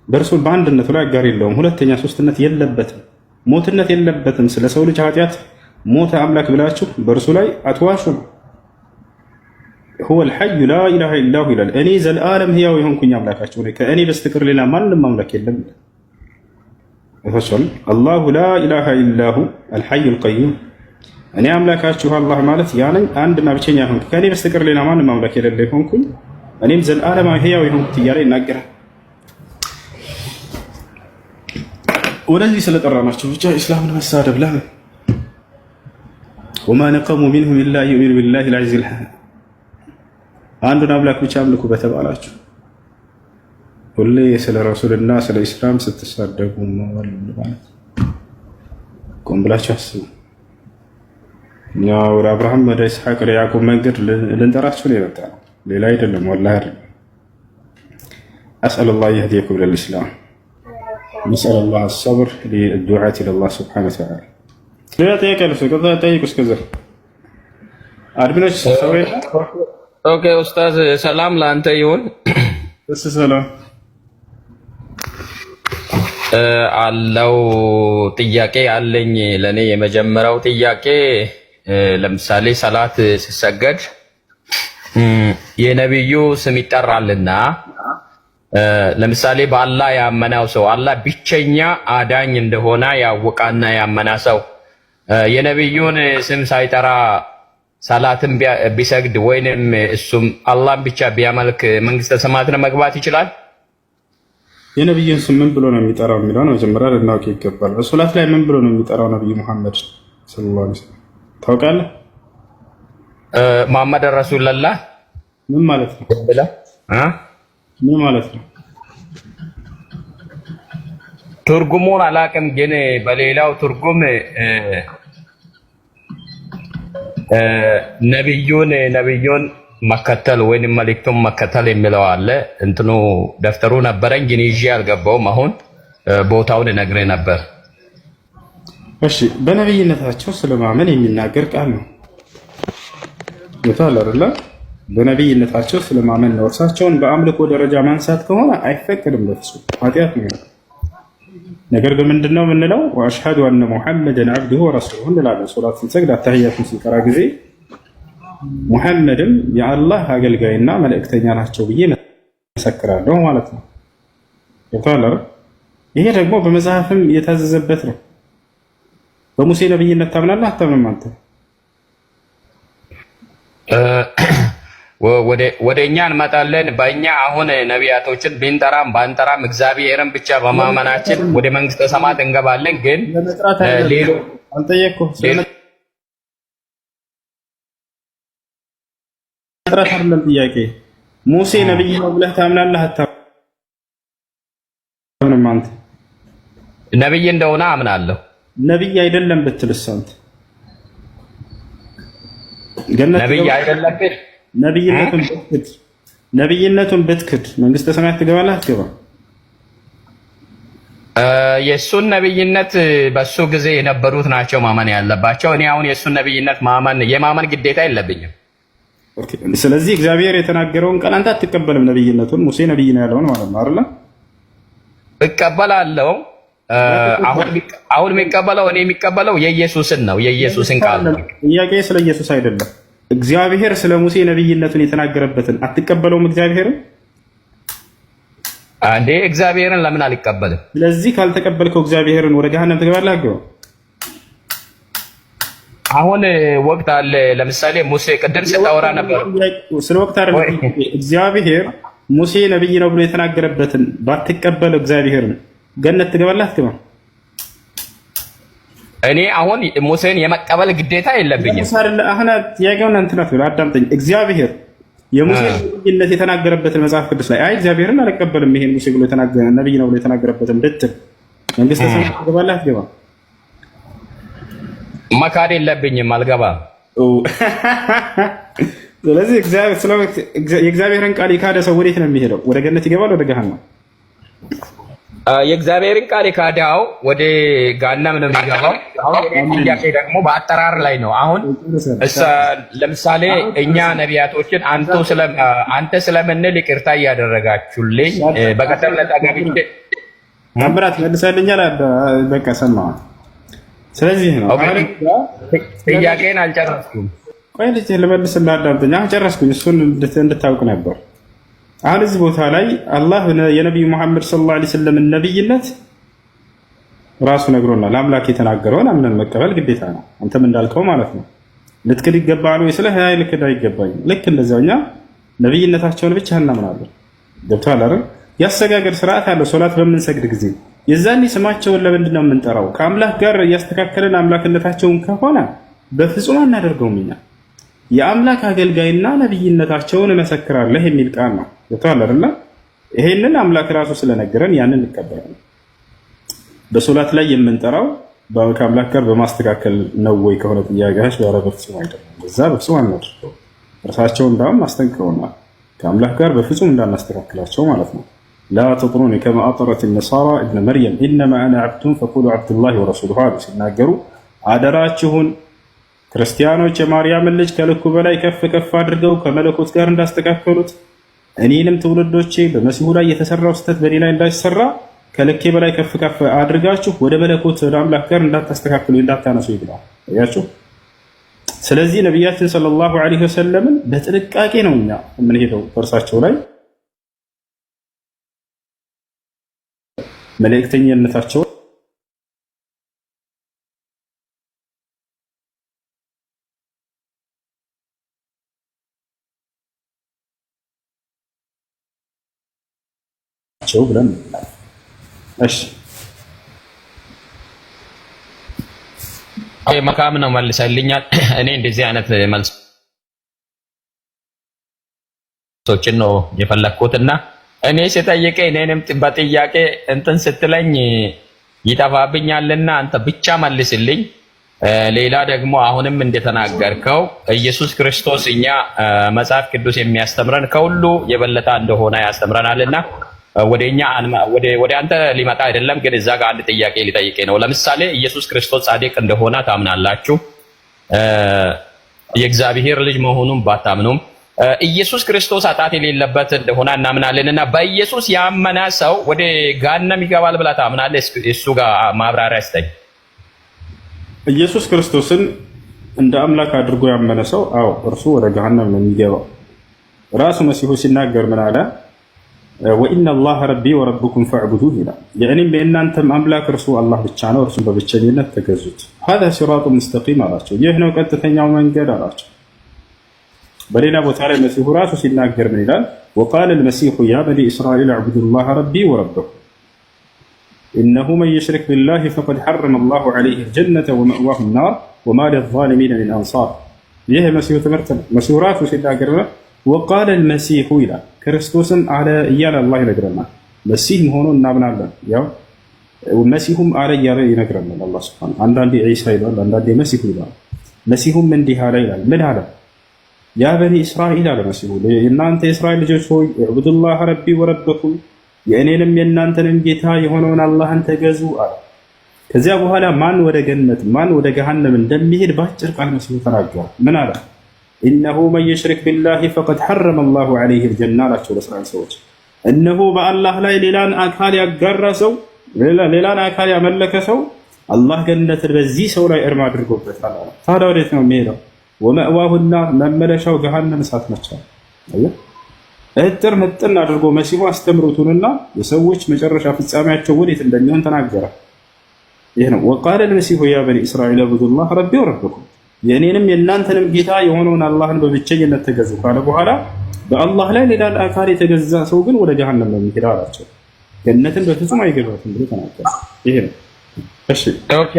በእርሱ በአንድነቱ ላይ አጋር የለውም። ሁለተኛ ሶስትነት የለበትም። ሞትነት የለበትም። ስለ ሰው ልጅ ኃጢአት ሞተ አምላክ ብላችሁ በእርሱ ላይ አትዋሹ ነው። هو الحي لا اله الا هو ይላል። እኔ ዘላለም ህያው የሆንኩኝ አምላካችሁ ነኝ፣ ከእኔ በስተቀር ሌላ ማንም አምላክ የለም። እፈሻል አላሁ ላ ኢላሃ ኢላ ሁ الحي القيوم። እኔ አምላካችሁ አላህ ማለት ያነኝ አንድና ብቸኛ ሆንኩ፣ ከእኔ በስተቀር ሌላ ማንም አምላክ የሌለ ሆንኩኝ፣ እኔም ዘላለም ህያው የሆንኩት እያለ ይናገራል። ወደዚህ ስለጠራናቸው ብቻ ኢስላምን መሳደብ ለምን? ወማ ነቀሙ ሚንሁም ኢላ ዩእሚኑ ቢላሂ አልዐዚዚል ሐሚድ። አንዱን አምላክ ብቻ አምልኩ በተባላችሁ ሁሌ ስለ ረሱልና ስለ ኢስላም ስትሳደቡ ማለት ቆም ብላችሁ አስቡ። እኛ ወደ አብርሃም ወደ ኢስሐቅ ወደ ያዕቆብ መንገድ ልንጠራችሁ ነው የመጣነው፣ ሌላ አይደለም። ወላሂ አይደለም። አስአሉላህ የህዲየኩም ለልኢስላም نسأل الله الصبر للدعاة إلى الله سبحانه وتعالى. لا تيكل في كذا تيكس كذا. أربعين سوي. أوكي أستاذ سلام لأنت يون. بس سلام. አለው ጥያቄ አለኝ ለኔ የመጀመሪያው ጥያቄ ለምሳሌ ሰላት ሲሰገድ የነብዩ ስም ይጠራልና ለምሳሌ በአላህ ያመናው ሰው አላህ ብቸኛ አዳኝ እንደሆነ ያወቃና ያመና ሰው የነብዩን ስም ሳይጠራ ሰላትን ቢሰግድ ወይንም እሱም አላህን ብቻ ቢያመልክ መንግስተ ሰማያትን መግባት ይችላል? የነብዩን ስም ምን ብሎ ነው የሚጠራው የሚለው ነው መጀመሪያ ልናውቅ ይገባል። በሶላት ላይ ምን ብሎ ነው የሚጠራው ነብዩ መሐመድ ሰለላሁ ዐለይሂ ወሰለም ታውቃለህ? መሐመድ ረሱላህ ምን ማለት ነው ብላ ምን ማለት ነው? ትርጉሙን አላውቅም፣ ግን በሌላው ትርጉም ነብዩን መከተል ወይንም መልእክቱን መከተል የሚለው አለ። እንትኑ ደፍተሩ ነበረኝ ግን ይዤ አልገባውም። አሁን ቦታውን እነግርህ ነበር። እሺ፣ በነብይነታቸው ስለማመን የሚናገር ቃል ነው። ይታል አይደል? በነብይነታቸው ስለማመን ነው። እርሳቸውን በአምልኮ ደረጃ ማንሳት ከሆነ አይፈቀድም፣ በፍጹም ኃጢአት ነው። ነገር ግን ምንድነው የምንለው? ወአሽሀዱ አነ ሙሐመደን ዐብዱሁ ወረሱሉሁ እንላለን። ሶላት ስንሰግድ አተህያቱን ስንቀራ ጊዜ ሙሐመድም የአላህ አገልጋይና መልእክተኛ ናቸው ብዬ መሰክራለሁ ማለት ነው። ገብቶሃል አይደል? ይሄ ደግሞ በመጽሐፍም የታዘዘበት ነው። በሙሴ ነብይነት ታምናለህ አታምንም አንተ? ወደ እኛ እንመጣለን። በእኛ አሁን ነቢያቶችን ብንጠራም ባንጠራም እግዚአብሔርን ብቻ በማመናችን ወደ መንግስተ ሰማያት እንገባለን። ግን ሌሎች መጥራት አይደለም ጥያቄ። ሙሴ ነብይ ነው ብለህ ታምናለህ አታምንም አንተ? ነብይ እንደሆነ አምናለሁ። ነብይ አይደለም ብትልስ አንተ? ነብይ አይደለም ብትል ነብይነቱን ብትክድ መንግስተ ሰማያት ትገባለህ አትገባም? የሱን ነብይነት በሱ ጊዜ የነበሩት ናቸው ማመን ያለባቸው። እኔ አሁን የሱን ነብይነት የማመን ግዴታ የለብኝም። ስለዚህ እግዚአብሔር የተናገረውን ቃል አንተ አትቀበልም። ነብይነቱን ሙሴ ነብይ ነው ያለውን ማለት ነው አይደል? እቀበላለሁ። አሁን የሚቀበለው እኔ የሚቀበለው የኢየሱስን ነው፣ የኢየሱስን ቃል ነው። ጥያቄ ስለ ኢየሱስ አይደለም። እግዚአብሔር ስለ ሙሴ ነብይነቱን የተናገረበትን አትቀበለውም? እግዚአብሔርን እንዴ እግዚአብሔርን ለምን አልቀበልም? ስለዚህ ካልተቀበልከው እግዚአብሔርን ወደ ገሃነም ትገባለህ። አገው አሁን ወቅት አለ። ለምሳሌ ሙሴ ቅድም ስታወራ ነበር ስለ ወቅት አይደለም። እግዚአብሔር ሙሴ ነብይ ነው ብሎ የተናገረበትን ባትቀበለው እግዚአብሔርን ገነት ትገባለህ አትገባም? እኔ አሁን ሙሴን የመቀበል ግዴታ የለብኝም። አሁን ጥያቄውን እንትን አትበል፣ አዳምጠኝ። እግዚአብሔር የሙሴ ነብይነት የተናገረበትን መጽሐፍ ቅዱስ ላይ አይ እግዚአብሔርን አልቀበልም ይሄን ሙሴ ብሎ የተናገረ ነብይ ነው ብሎ የተናገረበትን ብትል መንግስተ ሰማያት ትገባለህ አትገባም? መካድ የለብኝም፣ አልገባም። ስለዚህ የእግዚአብሔርን ቃል የካደ ሰው ወዴት ነው የሚሄደው? ወደ ገነት ይገባል ወደ ገሃነም? የእግዚአብሔርን ቃል የካዳው ወደ ገሃነም ነው የሚገባው። አሁን ጥያቄ ደግሞ በአጠራር ላይ ነው። አሁን ለምሳሌ እኛ ነቢያቶችን አንተ ስለምንል ይቅርታ እያደረጋችሁልኝ በቀደም ዕለት ገብቼ ታምራት መልሰልኛል። በቃ ሰማሁ። ስለዚህ ነው ጥያቄን አልጨረስኩም። ቆይ ልጅ ልመልስልህ፣ አዳምጠኝ። አሁን ጨረስኩኝ። እሱን እንድታውቅ ነበር። አሁን እዚህ ቦታ ላይ አላህ የነቢዩ መሐመድ ሰለላሁ ዐለይሂ ወሰለም ነብይነት ራሱ ነግሮናል። አምላክ የተናገረውን አምነን መቀበል ግዴታ ነው። አንተም እንዳልከው ማለት ነው። ልትክድ ይገባል ወይ ስለ ሀይ ልክድ አይገባኝም። ልክ እንደዛው እኛ ነብይነታቸውን ብቻ እናምናለን። ገብቶሃል አይደል? ያሰጋገድ ስርዓት አለው። ሶላት በምንሰግድ ጊዜ የዛኔ ስማቸውን ለምንድን ነው የምንጠራው? ከአምላክ ጋር እያስተካከልን አምላክነታቸውን ከሆነ በፍጹም አናደርገውም። እኛ የአምላክ አገልጋይና ነብይነታቸውን እመሰክራለሁ የሚል ቃል ነው። ገብቶሃል አይደል? ይሄንን አምላክ ራሱ ስለነገረን ያንን እንቀበላለን። በሶላት ላይ የምንጠራው ከአምላክ ጋር በማስተካከል ነው ወይ ከሆነ ጥያቄሽ በፍጹም አይደለም። እዛ በፍጹም አናደርገው። እርሳቸው እንዳውም አስጠንቅቀውናል ከአምላክ ጋር በፍጹም እንዳናስተካክላቸው ማለት ነው። ላ ተጥሩኒ ከማ አጠረት ነሳራ እብነ መርየም ኢነማ አነ ዓብዱን ፈቁሉ ዓብዱላሂ ወረሱሉሁ አሉ ሲናገሩ፣ አደራችሁን ክርስቲያኖች የማርያምን ልጅ ከልኩ በላይ ከፍ ከፍ አድርገው ከመለኮት ጋር እንዳስተካከሉት እኔንም ትውልዶቼ በመሲሁ ላይ የተሰራው ስህተት በእኔ ላይ እንዳይሰራ ከልኬ በላይ ከፍ ከፍ አድርጋችሁ ወደ መለኮት ወደ አምላክ ጋር እንዳታስተካክሉ እንዳታነሱ ይብላል። ያያችሁ። ስለዚህ ነቢያችን ሰለላሁ ዐለይሂ ወሰለምን በጥንቃቄ ነው እኛ የምንሄደው በእርሳቸው ላይ መልእክተኛነታቸው ብለን እሺ መካም ነው መልሰልኛል። እኔ እንደዚህ አይነት መልሶችን ነው የፈለኩትና እኔ ሲጠይቀኝ እኔንም በጥያቄ እንትን ስትለኝ ይጠፋብኛልና አንተ ብቻ መልስልኝ። ሌላ ደግሞ አሁንም እንደተናገርከው ኢየሱስ ክርስቶስ እኛ መጽሐፍ ቅዱስ የሚያስተምረን ከሁሉ የበለጠ እንደሆነ ያስተምረናልና ወደ አንተ ሊመጣ አይደለም። ግን እዛ ጋር አንድ ጥያቄ ሊጠይቄ ነው። ለምሳሌ ኢየሱስ ክርስቶስ ጻድቅ እንደሆነ ታምናላችሁ፣ የእግዚአብሔር ልጅ መሆኑን ባታምኑም ኢየሱስ ክርስቶስ ኃጢአት የሌለበት እንደሆነ እናምናለንና በኢየሱስ ያመነ ሰው ወደ ገሃነም ይገባል ብላ ታምናለህ? እሱ ጋር ማብራሪያ ስጠኝ። ኢየሱስ ክርስቶስን እንደ አምላክ አድርጎ ያመነ ሰው አዎ እርሱ ወደ ገሃነም ነው የሚገባው። ራሱ መሲሁ ሲናገር ምን አለ? ወኢነ አላህ ረቢ ወረብኩም ፈዕቡዱህ ይላል። የእኔም የእናንተም አምላክ እርሱ አላህ ብቻ ነው፣ እርሱን በብቸኝነት ተገዙት። ሀዛ ሲራጡ ሙስተቂም አላቸው፣ ይህ ነው ቀጥተኛው መንገድ አላቸው። በሌላ ቦታ ላይ መሲሁ ራሱ ሲናገር ምን ይላል? ወቃለ ልመሲሑ ያ በኒ እስራኤል አዕቡዱ ላህ ረቢ ወረበኩም ኢነሁ መን ዩሽሪክ ቢላህ ፈቀድ ሐረመ ላሁ ዐለይሂ ልጀነተ ወመእዋሁ ናር ወማ ሊዛሊሚነ ሚን አንሳር። ይህ የመሲሁ ትምህርት ነው። መሲሁ ራሱ ሲናገር ወቃለ ልመሲሑ ይላል። ክርስቶስን አለ እያለ አላህ ይነግረናል። መሲህ መሆኑ እናምናለን። ያው መሲሁም አለ እያለ ይነግረናል አላህ ሱብሓነሁ። አንዳንዴ ዒሳ ይላል፣ አንዳንዴ መሲሁ ይላል። መሲሁም እንዲህ አለ ይላል። ምን አለ? ያ በኒ እስራኤል አለ መሲሁ፣ እናንተ የእስራኤል ልጆች ሆይ ዕቡዱላህ ረቢ ወረበኩም፣ የእኔንም የእናንተንም ጌታ የሆነውን አላህን ተገዙ አለ። ከዚያ በኋላ ማን ወደ ገነት ማን ወደ ገሃነም እንደሚሄድ በአጭር ቃል መሲሁ ተናገረ። ምን አለ? ኢነሁ መን ዩሽሪክ ቢላሂ ፈቀድ ሐረመ ላሁ ዐለይሂ ልጀና አላቸው ለእስራኤል ሰዎች። እነሆ በአላህ ላይ ሌላን አካል ያጋራ ሰው፣ ሌላን አካል ያመለከ ሰው አላህ ገነትን በዚህ ሰው ላይ እርም አድርጎበታል አለ። ታዲያ ወዴት ነው የሚሄደው? ወመእዋሁ ናር፣ መመለሻው ገሃነም እሳት ነች። እጥር ምጥን አድርጎ መሲሁ አስተምሮቱንና የሰዎች መጨረሻ ፍጻሜያቸው ወዴት እንደሚሆን ተናገረ። ይህ ነው ወቃለ ልመሲሁ ያ በኒ እስራኤል ዕቡዱላህ ረቢ ወረበኩም፣ የእኔንም የእናንተንም ጌታ የሆነውን አላህን በብቸኝነት ተገዙ ካለ በኋላ በአላህ ላይ ሌላ አካል የተገዛ ሰው ግን ወደ ገሃነም ነው የሚሄደው አላቸው። ገነትን በፍጹም አይገባትም ብሎ ተናገረ። ይሄ ነው። እሺ ኦኬ፣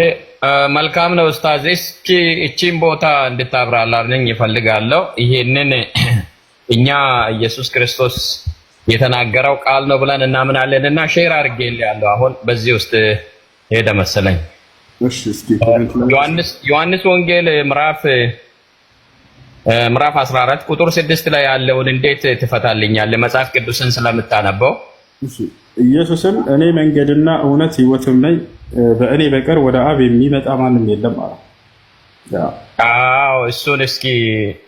መልካም ነው ኡስታዝ። እስኪ እቺን ቦታ እንድታብራራልኝ ይፈልጋለሁ። ይሄንን እኛ ኢየሱስ ክርስቶስ የተናገረው ቃል ነው ብለን እናምናለንና ሼር አድርጌልሃለሁ። አሁን በዚህ ውስጥ ሄደ መሰለኝ። እሺ እስኪ ዮሐንስ ወንጌል ምዕራፍ 14 ቁጥር 6 ላይ ያለውን እንዴት ትፈታልኛለህ? መጽሐፍ ቅዱስን ስለምታነበው። እሺ ኢየሱስም እኔ መንገድና እውነት ሕይወትም ነኝ፣ በእኔ በቀር ወደ አብ የሚመጣ ማንም የለም አለ። አዎ እሱን እስኪ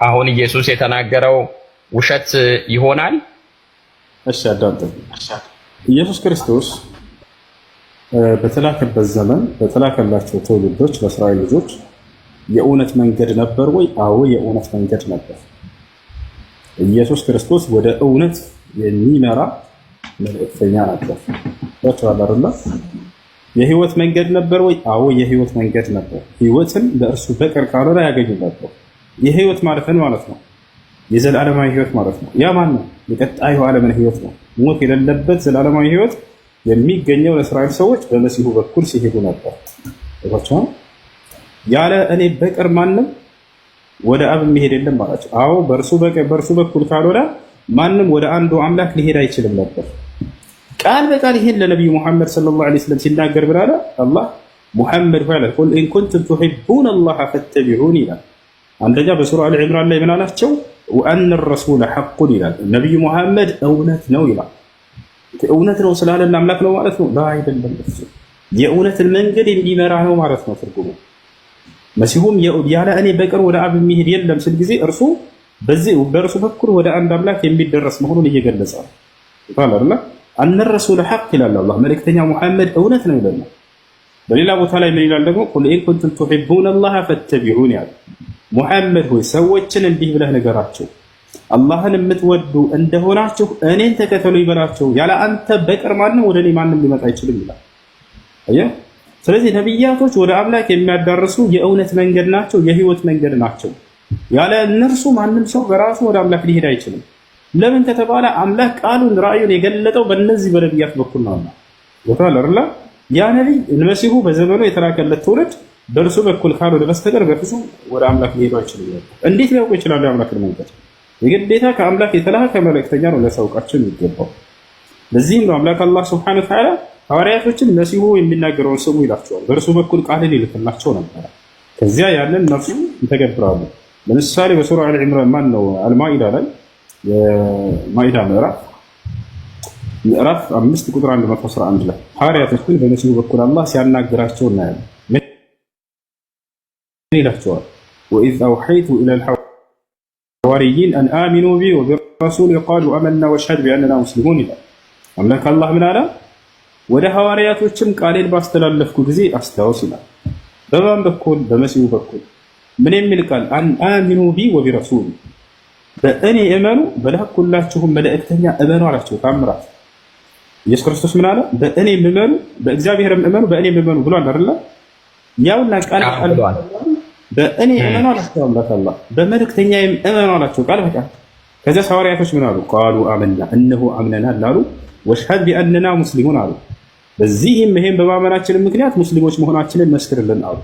አሁን ኢየሱስ የተናገረው ውሸት ይሆናል? እሺ አዳምጠኝ። ኢየሱስ ክርስቶስ በተላከበት ዘመን በተላከላቸው ትውልዶች ለእስራኤል ልጆች የእውነት መንገድ ነበር ወይ? አዎ የእውነት መንገድ ነበር። ኢየሱስ ክርስቶስ ወደ እውነት የሚመራ መልእክተኛ ነበር። ወጣላርላ የህይወት መንገድ ነበር ወይ? አዎ የህይወት መንገድ ነበር። ህይወትን በእርሱ በቀር ካልሆነ ያገኙ ነበር። የህይወት ማለት ነው የዘላለማዊ ህይወት ማለት ነው። ያ ማን ነው? የቀጣዩ ዓለምን ህይወት ነው። ሞት የሌለበት ዘላለማዊ ህይወት የሚገኘው ለእስራኤል ሰዎች በመሲሁ በኩል ሲሄዱ ነበር። እባክህ ያለ እኔ በቀር ማንም ወደ አብ የሚሄድ የለም አላቸው። አዎ በእርሱ በኩል ካልሆነ ማንም ወደ አንዱ አምላክ ሊሄድ አይችልም ነበር። ቃል በቃል ይሄን ለነብዩ መሐመድ ሰለላሁ ዐለይሂ ወሰለም ሲናገር ብላለ አላህ ሙሐመድ ሆይ አለ ቁል ኢን ኩንቱም ቱሂቡነ አላህ ፈተቢዑኒ ይላል። አንደኛ በሱራ አል ዒምራን ላይ ምን አላቸው? ወአነ ረሱለ ሐቁን ይላል። ነብዩ መሐመድ እውነት ነው ይላል። እውነት ነው ስላለን አምላክ ነው ማለት ነው? አይደለም። የእውነትን መንገድ የሚመራ ነው ማለት ነው ትርጉሙ። መሲሁም ያለ እኔ በቀር ወደ አብ የሚሄድ የለም ሲል ጊዜ እርሱ በእርሱ በኩል ወደ አንድ አምላክ የሚደረስ መሆኑን እየገለጸ ነው። ታላላ አነ ረሱለ ሐቅ ይላል አላህ። መልእክተኛው ሙሐመድ እውነት ነው ይላል። በሌላ ቦታ ላይ ምን ይላል ደግሞ? ቁል ኢን ኩንቱም ቱሂቡነ አላህ ፈተቢዑኒ ያለ ሙሐመድ ሆይ ሰዎችን እንዲህ ብለህ ንገራቸው አላህን የምትወዱ እንደሆናችሁ እኔን ተከተሉ ይበላቸው። ያለ አንተ በቀር ማንም ወደ እኔ ማንም ሊመጣ አይችልም ይላል። አየህ። ስለዚህ ነብያቶች ወደ አምላክ የሚያዳርሱ የእውነት መንገድ ናቸው፣ የህይወት መንገድ ናቸው። ያለ እነርሱ ማንም ሰው በራሱ ወደ አምላክ ሊሄድ አይችልም። ለምን ከተባለ አምላክ ቃሉን ራእዩን የገለጠው በእነዚህ በነቢያት በኩል ነውና። ወታል አይደል? ያ ነብይ መሲሁ በዘመኑ የተላከለት ትውልድ በእርሱ በኩል ካልሆነ በስተቀር በፍጹም ወደ አምላክ ሊሄዱ አይችልም። እንዴት ሊያውቁ ይችላሉ የአምላክን መንገድ? የግዴታ ከአምላክ የተላከ መልእክተኛ ነው ሊያሳውቃቸው የሚገባው። ለዚህም ነው አምላክ አላህ ሱብሓነሁ ወተዓላ ሐዋርያቶችን መሲሁ የሚናገረውን ስሙ ይላቸዋል። በእርሱ በኩል ቃልን ይልክላቸው ነበር። ከዚያ ያንን እነርሱ ይተገብራሉ። ለምሳሌ በሱራ አል ዒምራን አልማኢዳ ላይ የማኢዳ ምዕራፍ 5 ቁጥር 111 ላይ ሐዋርያቶችን በመሲሁ በኩል አላህ ሲያናግራቸው እናያለን። ምን ይላቸዋል? ወኢዝ አውሐይቱ ኢለል ሐዋርይን አን አሚኑ ቢ ወቢረሱሊ ቃሉ አመና ወሽሀድ ቢአንና ሙስሊሙን ይላል። አምላክ አላህ ምን አለ? ወደ ሐዋርያቶችም ቃሌን ባስተላለፍኩ ጊዜ አስታውስ ይላል። በማን በኩል? በመሲሁ በኩል። ምን የሚል ቃል? አን አሚኑ ቢ ወቢረሱሊ፣ በእኔ እመኑ በላኩላችሁም መልእክተኛ እመኑ አላቸው። ታምራት ኢየሱስ ክርስቶስ ምን አለ? በእኔ እመኑ በእግዚአብሔርም እመኑ በእኔ እመኑ ብሏል አይደል? ያውና ቃል በእኔ እመኑ አላቸው አምላክ አላህ፣ በመልእክተኛዬም እመኑ አላቸው ቃል በቃል። ከዚያ ሐዋርያቶች ምን አሉ? ቃሉ አመና እነሆ አምነናል አሉ። ወሽሀድ ቢአንና ሙስሊሙን አሉ። በዚህም ይሄን በማመናችን ምክንያት ሙስሊሞች መሆናችንን መስክርልን አሉ።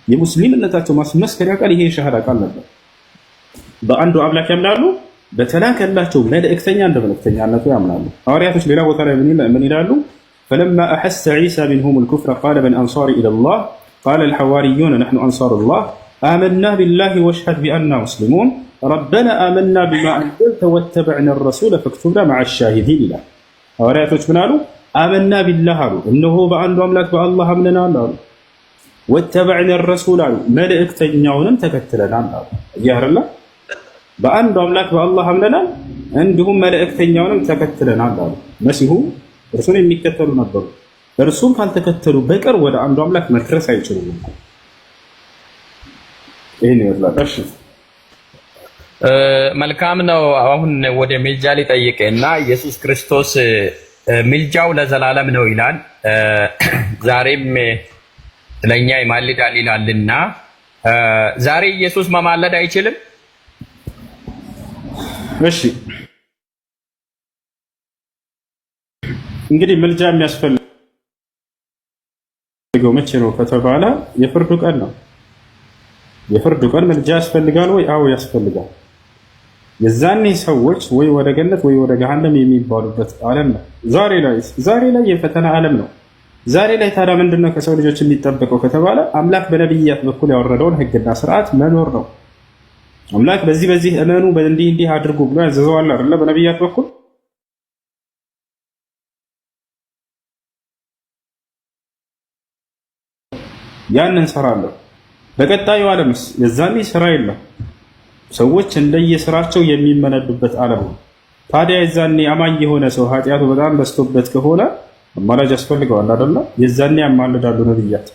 የሙስሊምነታቸው ማስመስከሪያ ቃል ይሄ ሸሃዳ ቃል ነበር። በአንዱ አምላክ ያምናሉ፣ በተላከላቸው መልእክተኛ እንደ መልእክተኛነቱ ያምናሉ። ሐዋርያቶች ሌላ ቦታ ላይ ምን ይላሉ? ፈለማ አሐሰ ዒሳ ሚንሁም አልኩፍረ ቃለ መን አንሳሪ ኢለላህ ቃለ አልሐዋርዩነ ነሕኑ አንሳሩላህ አመና ቢላሂ ወሽሀድ ቢአንና ሙስሊሙን ረበና አመና ቢማ አንዘልተ ወተበዕና ረሱለ ፈክቱብና መዐ ሻሂዲን ይላል። ሐዋርያቶች ምን አሉ? አመና ቢላህ አሉ፣ እነሆ በአንዱ አምላክ በአላህ አምነናል አሉ። ወተበዕና ረሱል አሉ፣ መልእክተኛውንም ተከትለናል አሉ። እያረላ በአንዱ አምላክ በአላህ አምነናል እንዲሁም መልእክተኛውንም ተከትለናል አሉ። መሲሁ እርሱን የሚከተሉ ነበሩ። እርሱን ካልተከተሉ በቀር ወደ አንዱ አምላክ መድረስ አይችሉም። ይህን ይመስላል። እሺ መልካም ነው። አሁን ወደ ሚልጃ ሊጠይቅና ኢየሱስ ክርስቶስ ሚልጃው ለዘላለም ነው ይላል። ዛሬም ስለኛ ይማልዳል ይላልና ዛሬ ኢየሱስ መማለድ አይችልም? እሺ እንግዲህ ምልጃ የሚያስፈልገው መቼ ነው ከተባለ የፍርዱ ቀን ነው። የፍርዱ ቀን ምልጃ ያስፈልጋል ወይ? አዎ ያስፈልጋል። የዛኔ ሰዎች ወይ ወደ ገነት ወይ ወደ ገሃነም የሚባሉበት ዓለም ነው። ዛሬ ላይ የፈተና ዓለም ነው። ዛሬ ላይ ታዲያ ምንድነው ከሰው ልጆች የሚጠበቀው ከተባለ አምላክ በነብያት በኩል ያወረደውን ህግና ስርዓት መኖር ነው። አምላክ በዚህ እመኑ እንዲህ አድርጉ ብሎ ያዘዘዋል አይደለ? በነብያት በኩል ያንን እንሰራለን። በቀጣዩ ዓለምስ የዛኔ ስራ የለም። ሰዎች እንደየስራቸው የሚመነዱበት ዓለም ነው። ታዲያ የዛኔ አማኝ የሆነ ሰው ኃጢአቱ በጣም በዝቶበት ከሆነ አማላጅ ያስፈልገዋል አይደለ? የዛኔ ያማልዳሉ ነብያት።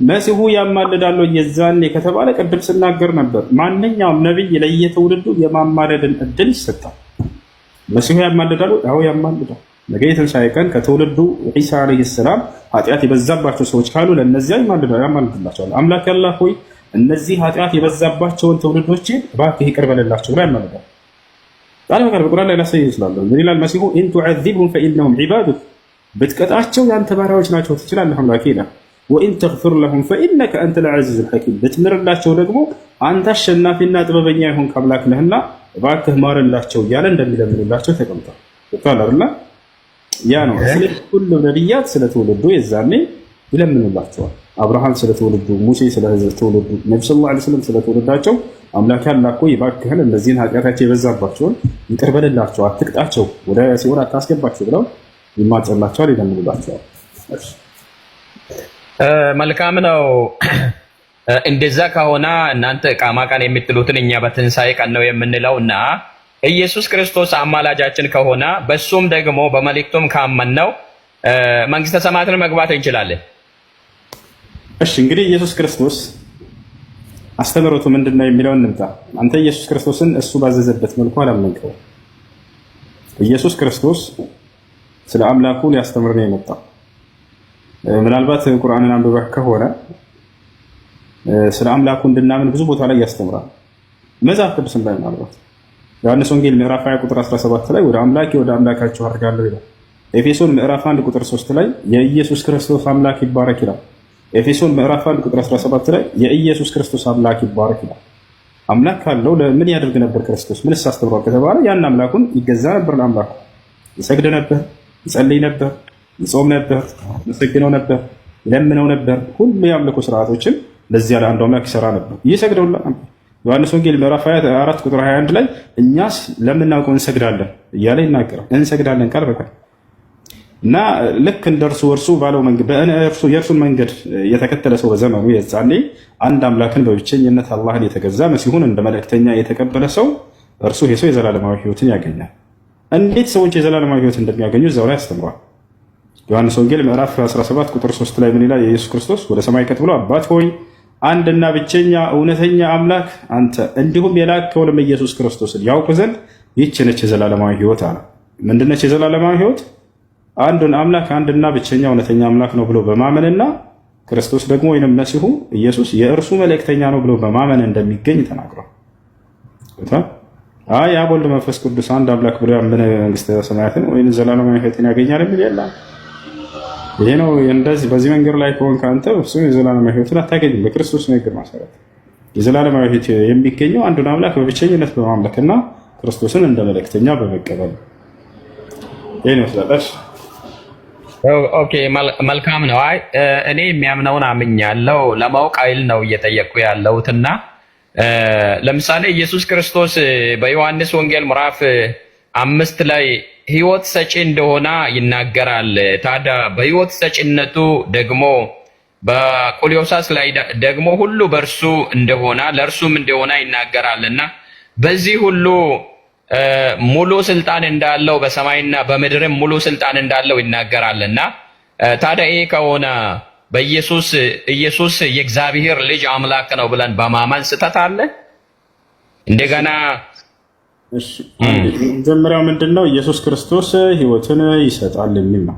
መሲሁ ያማልዳሉ የዛኔ ከተባለ ቅድም ስናገር ነበር፣ ማንኛውም ነብይ ለየትውልዱ የማማለድን እድል ይሰጣል። መሲሁ ያማልዳሉ? አዎ ያማልዳል። ነገ የትንሣኤ ቀን ከትውልዱ ዒሳ ዓለይሂ ሰላም ኃጢአት የበዛባቸው ሰዎች ካሉ ለእነዚያ ያማልድላቸዋል። አምላክ ያላህ ሆይ እነዚህ ኃጢአት የበዛባቸውን ትውልዶችን እባክህ ይቅር በልላቸው ብላ ያማልዳል። ቃል በቃል በቁርአን ላይ ላሳይ ይችላል። ምን ይላል መሲሁ? ኢን ቱዐዚብሁም ፈኢነሁም ዒባዱክ፣ ብትቀጣቸው ያንተ ባሪያዎች ናቸው ትችላለህ አምላኬ ይላል። ወኢን ተግፊር ለሁም ፈኢነከ አንተል ዐዚዙል ሐኪም፣ ብትምርላቸው ደግሞ አንተ አሸናፊና ጥበበኛ የሆንክ አምላክ ነህና እባክህ ማርላቸው እያለ እንደሚለምንላቸው ተቀምጧል። አይደል? ያ ነው። ስለዚህ ሁሉም ነብያት ስለ ትውልዱ የዛኔ ይለምኑላቸዋል። አብርሃም ስለ ትውልዱ፣ ሙሴ ስለ ትውልዱ፣ ነብዩ ሰለላሁ ዐለይሂ ወሰለም ስለ ትውልዳቸው አምላክ ያላህ ሆይ እባክህን እነዚህን ኃጢአታቸው የበዛባቸውን ይቅር በልላቸው፣ አትቅጣቸው፣ ወደ ሲኦል አታስገባቸው ብለው ይማጸላቸዋል፣ ይለምኑላቸዋል። መልካም ነው። እንደዛ ከሆነ እናንተ ቃማ ቀን የምትሉትን እኛ በትንሣኤ ቀን ነው የምንለው እና ኢየሱስ ክርስቶስ አማላጃችን ከሆነ በሱም ደግሞ በመልእክቱም ካመንነው መንግስተ ሰማያትን መግባት እንችላለን። እሺ እንግዲህ ኢየሱስ ክርስቶስ አስተምሮቱ ምንድነው የሚለውን እንምጣ። አንተ ኢየሱስ ክርስቶስን እሱ ባዘዘበት መልኩ አላመንከው። ኢየሱስ ክርስቶስ ስለ አምላኩ ሊያስተምር ነው የመጣው። ምናልባት ቁርአንን አንብበህ ከሆነ ስለ አምላኩ እንድናምን ብዙ ቦታ ላይ ያስተምራል። መጽሐፍ ቅዱስን ላይ ምናልባት ዮሐንስ ወንጌል ምዕራፍ 20 ቁጥር 17 ላይ ወደ አምላካችሁ አድርጋለሁ ይላል። ኤፌሶን ምዕራፍ 1 ቁጥር 3 ላይ የኢየሱስ ክርስቶስ አምላክ ይባረክ ይላል። ኤፌሶን ምዕራፍ 1 ቁጥር 17 ላይ የኢየሱስ ክርስቶስ አምላክ ይባረክ ይላል። አምላክ ካለው ለምን ያደርግ ነበር ክርስቶስ? ምንስ አስተምሯል ከተባለ ያን አምላኩን ይገዛ ነበር፣ ለአምላኩ ይሰግድ ነበር፣ ይጸልይ ነበር፣ ይጾም ነበር፣ ይሰግነው ነበር፣ ይለምነው ነበር። ሁሉ የአምልኮ ስርዓቶችን ለዚያ ለአንዱ አምላክ ይሰራ ነበር፣ ይሰግደውላ። ዮሐንስ ወንጌል ምዕራፍ 4 ቁጥር 21 ላይ እኛስ ለምናውቀው እንሰግዳለን እያለ ይናገራል። እንሰግዳለን ቃል በቃል እና ልክ እንደርሱ እርሱ ባለው መንገድ የእርሱን መንገድ የተከተለ ሰው በዘመኑ የዛኔ አንድ አምላክን በብቸኝነት አላህን የተገዛ መሲሁን እንደ መልእክተኛ የተቀበለ ሰው እርሱ ይሄ ሰው የዘላለማዊ ሕይወትን ያገኛል። እንዴት ሰዎች የዘላለማዊ ሕይወት እንደሚያገኙ እዛው ላይ አስተምሯል። ዮሐንስ ወንጌል ምዕራፍ 17 ቁጥር 3 ላይ ምን ይላል? የኢየሱስ ክርስቶስ ወደ ሰማይ ቀጥ ብሎ አባት ሆይ አንድና ብቸኛ እውነተኛ አምላክ አንተ እንዲሁም የላከውንም ኢየሱስ ክርስቶስን ያውቁ ዘንድ ይህች ነች የዘላለማዊ ሕይወት አለ። ምንድነች የዘላለማዊ ሕይወት? አንዱን አምላክ አንድና ብቸኛ እውነተኛ አምላክ ነው ብሎ በማመንና ክርስቶስ ደግሞ ወይንም መሲሁ ኢየሱስ የእርሱ መልእክተኛ ነው ብሎ በማመን እንደሚገኝ ተናግሯል። አይ አብ ወልድ መንፈስ ቅዱስ አንድ አምላክ ብሎ ያመነ መንግስተ ሰማያትን ወይም ዘላለማዊ ሕይወትን ያገኛል የሚል የለም። ይሄ ነው እንደዚህ በዚህ መንገድ ላይ ከሆንክ አንተ እሱን የዘላለማዊ ሕይወትን አታገኝም። በክርስቶስ ንግግር መሰረት የዘላለማዊ ሕይወት የሚገኘው አንዱን አምላክ በብቸኝነት በማምለክና ክርስቶስን እንደ መልእክተኛ በመቀበል ይሄን ይመስላል። ኦኬ መልካም ነው። አይ እኔ የሚያምነውን አምኛለሁ ለማወቅ አይል ነው እየጠየቅኩ ያለሁትና ለምሳሌ ኢየሱስ ክርስቶስ በዮሐንስ ወንጌል ምዕራፍ 5 ላይ ሕይወት ሰጪ እንደሆነ ይናገራል። ታዲያ በሕይወት ሰጪነቱ ደግሞ በቆሎሳስ ላይ ደግሞ ሁሉ በእርሱ እንደሆነ ለእርሱም እንደሆነ ይናገራልና በዚህ ሁሉ ሙሉ ስልጣን እንዳለው በሰማይና በምድርም ሙሉ ስልጣን እንዳለው ይናገራልና ታዲያ ይሄ ከሆነ ኢየሱስ የእግዚአብሔር ልጅ አምላክ ነው ብለን በማመን ስህተት አለ? እንደገና መጀመሪያው ምንድነው ኢየሱስ ክርስቶስ ሕይወትን ይሰጣል የሚል ነው።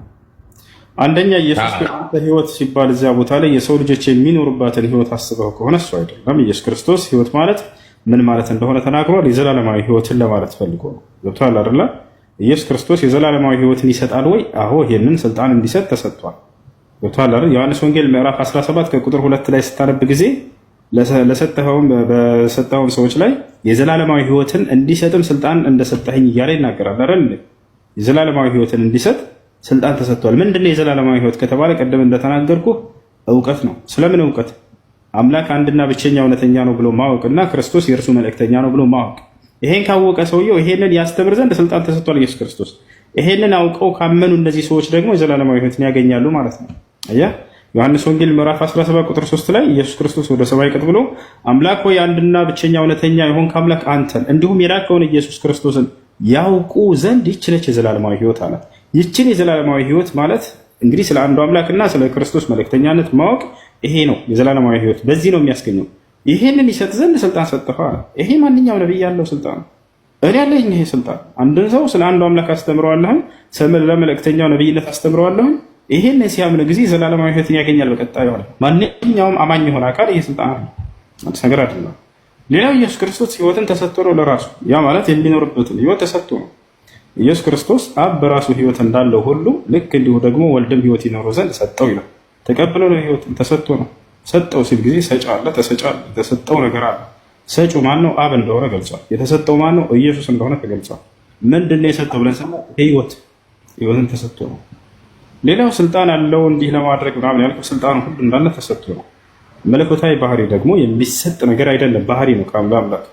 አንደኛ ኢየሱስ ክርስቶስ ሕይወት ሲባል እዚያ ቦታ ላይ የሰው ልጆች የሚኖሩባትን ሕይወት አስበው ከሆነ እሱ አይደለም። ኢየሱስ ክርስቶስ ሕይወት ማለት ምን ማለት እንደሆነ ተናግሯል። የዘላለማዊ ሕይወትን ለማለት ፈልጎ ነው። ገብቶሃል አይደለ? ኢየሱስ ክርስቶስ የዘላለማዊ ሕይወትን ይሰጣል ወይ? አዎ፣ ይሄንን ስልጣን እንዲሰጥ ተሰጥቷል። ገብቶሃል አይደል? ዮሐንስ ወንጌል ምዕራፍ 17 ከቁጥር 2 ላይ ስታነብ ጊዜ በሰጠኸውም ሰዎች ላይ የዘላለማዊ ሕይወትን እንዲሰጥም ስልጣን እንደሰጠኸኝ እያለ ይናገራል አይደል? የዘላለማዊ ሕይወትን እንዲሰጥ ስልጣን ተሰጥቷል። ምንድነው የዘላለማዊ ሕይወት ከተባለ ቀደም እንደተናገርኩ እውቀት ነው። ስለምን እውቀት? አምላክ አንድና ብቸኛ እውነተኛ ነው ብሎ ማወቅና ክርስቶስ የእርሱ መልእክተኛ ነው ብሎ ማወቅ። ይሄን ካወቀ ሰውየው ይሄንን ያስተምር ዘንድ ስልጣን ተሰጥቷል ኢየሱስ ክርስቶስ። ይሄንን አውቀው ካመኑ እነዚህ ሰዎች ደግሞ የዘላለማዊ ሕይወትን ያገኛሉ ማለት ነው። አያ ዮሐንስ ወንጌል ምዕራፍ 17 ቁጥር 3 ላይ ኢየሱስ ክርስቶስ ወደ ሰማይ ቀጥ ብሎ አምላክ ሆይ አንድና ብቸኛ እውነተኛ የሆንክ አምላክ አንተን እንዲሁም የላከውን ኢየሱስ ክርስቶስን ያውቁ ዘንድ ይህች ነች የዘላለማዊ ሕይወት አለ። ይህችን የዘላለማዊ ሕይወት ማለት እንግዲህ ስለ አንዱ አምላክና ስለ ክርስቶስ መልእክተኛነት ማወቅ ይሄ ነው የዘላለማዊ ሕይወት። በዚህ ነው የሚያስገኘው። ይሄንን ይሰጥ ዘንድ ስልጣን ሰጥቷል። ይሄ ማንኛውም ነብይ ያለው ስልጣን ነው። እኔ ያለኝ ይሄ ስልጣን አንድን ሰው ስለ አንዱ አምላክ አስተምረዋለሁ፣ ስለ መልእክተኛው ነብይነት አስተምረዋለሁ። ይሄን ሲያምን ጊዜ ዘላለማዊ ሕይወትን ያገኛል። በቀጣዩ ዓለም ማንኛውም አማኝ የሆነ አካል ይሄ ስልጣን አለ። አዲስ ነገር አይደለም። ሌላው ኢየሱስ ክርስቶስ ሕይወትን ተሰጥቶ ነው ለራሱ። ያ ማለት የሚኖርበትን ሕይወት ተሰጥቶ ነው። ኢየሱስ ክርስቶስ አብ በራሱ ሕይወት እንዳለው ሁሉ ልክ እንዲሁ ደግሞ ወልድም ሕይወት ይኖረው ዘንድ ሰጠው ይላል። ተቀብሎ ነው ሕይወትን ተሰጥቶ ነው። ሰጠው ሲል ጊዜ ሰጭ አለ፣ ተሰጭ አለ። የተሰጠው ነገር አለ። ሰጩ ማን ነው? አብ እንደሆነ ገልጿል። የተሰጠው ማን ነው? ኢየሱስ እንደሆነ ተገልጿል። ምንድነው የሰጠው ብለን ሰማ? ሕይወትን ተሰጥቶ ነው። ሌላው ስልጣን አለው እንዲህ ለማድረግ ምናምን ያልኩት ስልጣኑ ሁሉ እንዳለ ተሰጥቶ ነው። መለኮታዊ ባህሪ ደግሞ የሚሰጥ ነገር አይደለም፣ ባህሪ ነው ከአምላክ።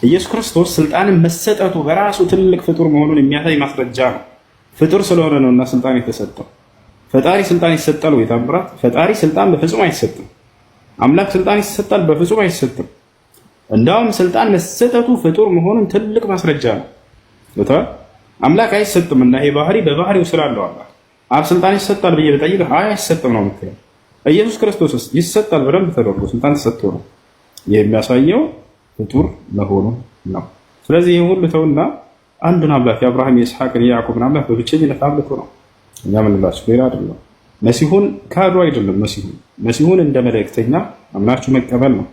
ኢየሱስ ክርስቶስ ስልጣንን መሰጠቱ በራሱ ትልቅ ፍጡር መሆኑን የሚያሳይ ማስረጃ ነው። ፍጡር ስለሆነ ነው እና ስልጣን የተሰጠው። ፈጣሪ ስልጣን ይሰጣል ወይ? ታምራት ፈጣሪ ስልጣን በፍጹም አይሰጥም። አምላክ ስልጣን ይሰጣል? በፍጹም አይሰጥም። እንዳውም ስልጣን መሰጠቱ ፍጡር መሆኑን ትልቅ ማስረጃ ነው። አምላክ አይሰጥም እና ይሄ ባህሪ በባህሪው ስላለው አምላክ አብ ስልጣን ይሰጣል ብዬ ብጠይቅህ አይ አይሰጥም ነው የምትለው። ኢየሱስ ክርስቶስስ ይሰጣል በደንብ ተደርጎ ስልጣን ተሰጥቶ ነው የሚያሳየው ፍጡር መሆኑን ነው። ስለዚህ ይህ ሁሉ ተውና አንዱን አምላክ የአብርሃም የይስሐቅን የያዕቆብን አምላክ በብቸኝነት አምልኮ ነው እኛ ምንላችሁ፣ ሌላ አይደለም። መሲሁን ካዱ አይደለም። መሲሁን እንደ መልእክተኛ አምናችሁ መቀበል ነው።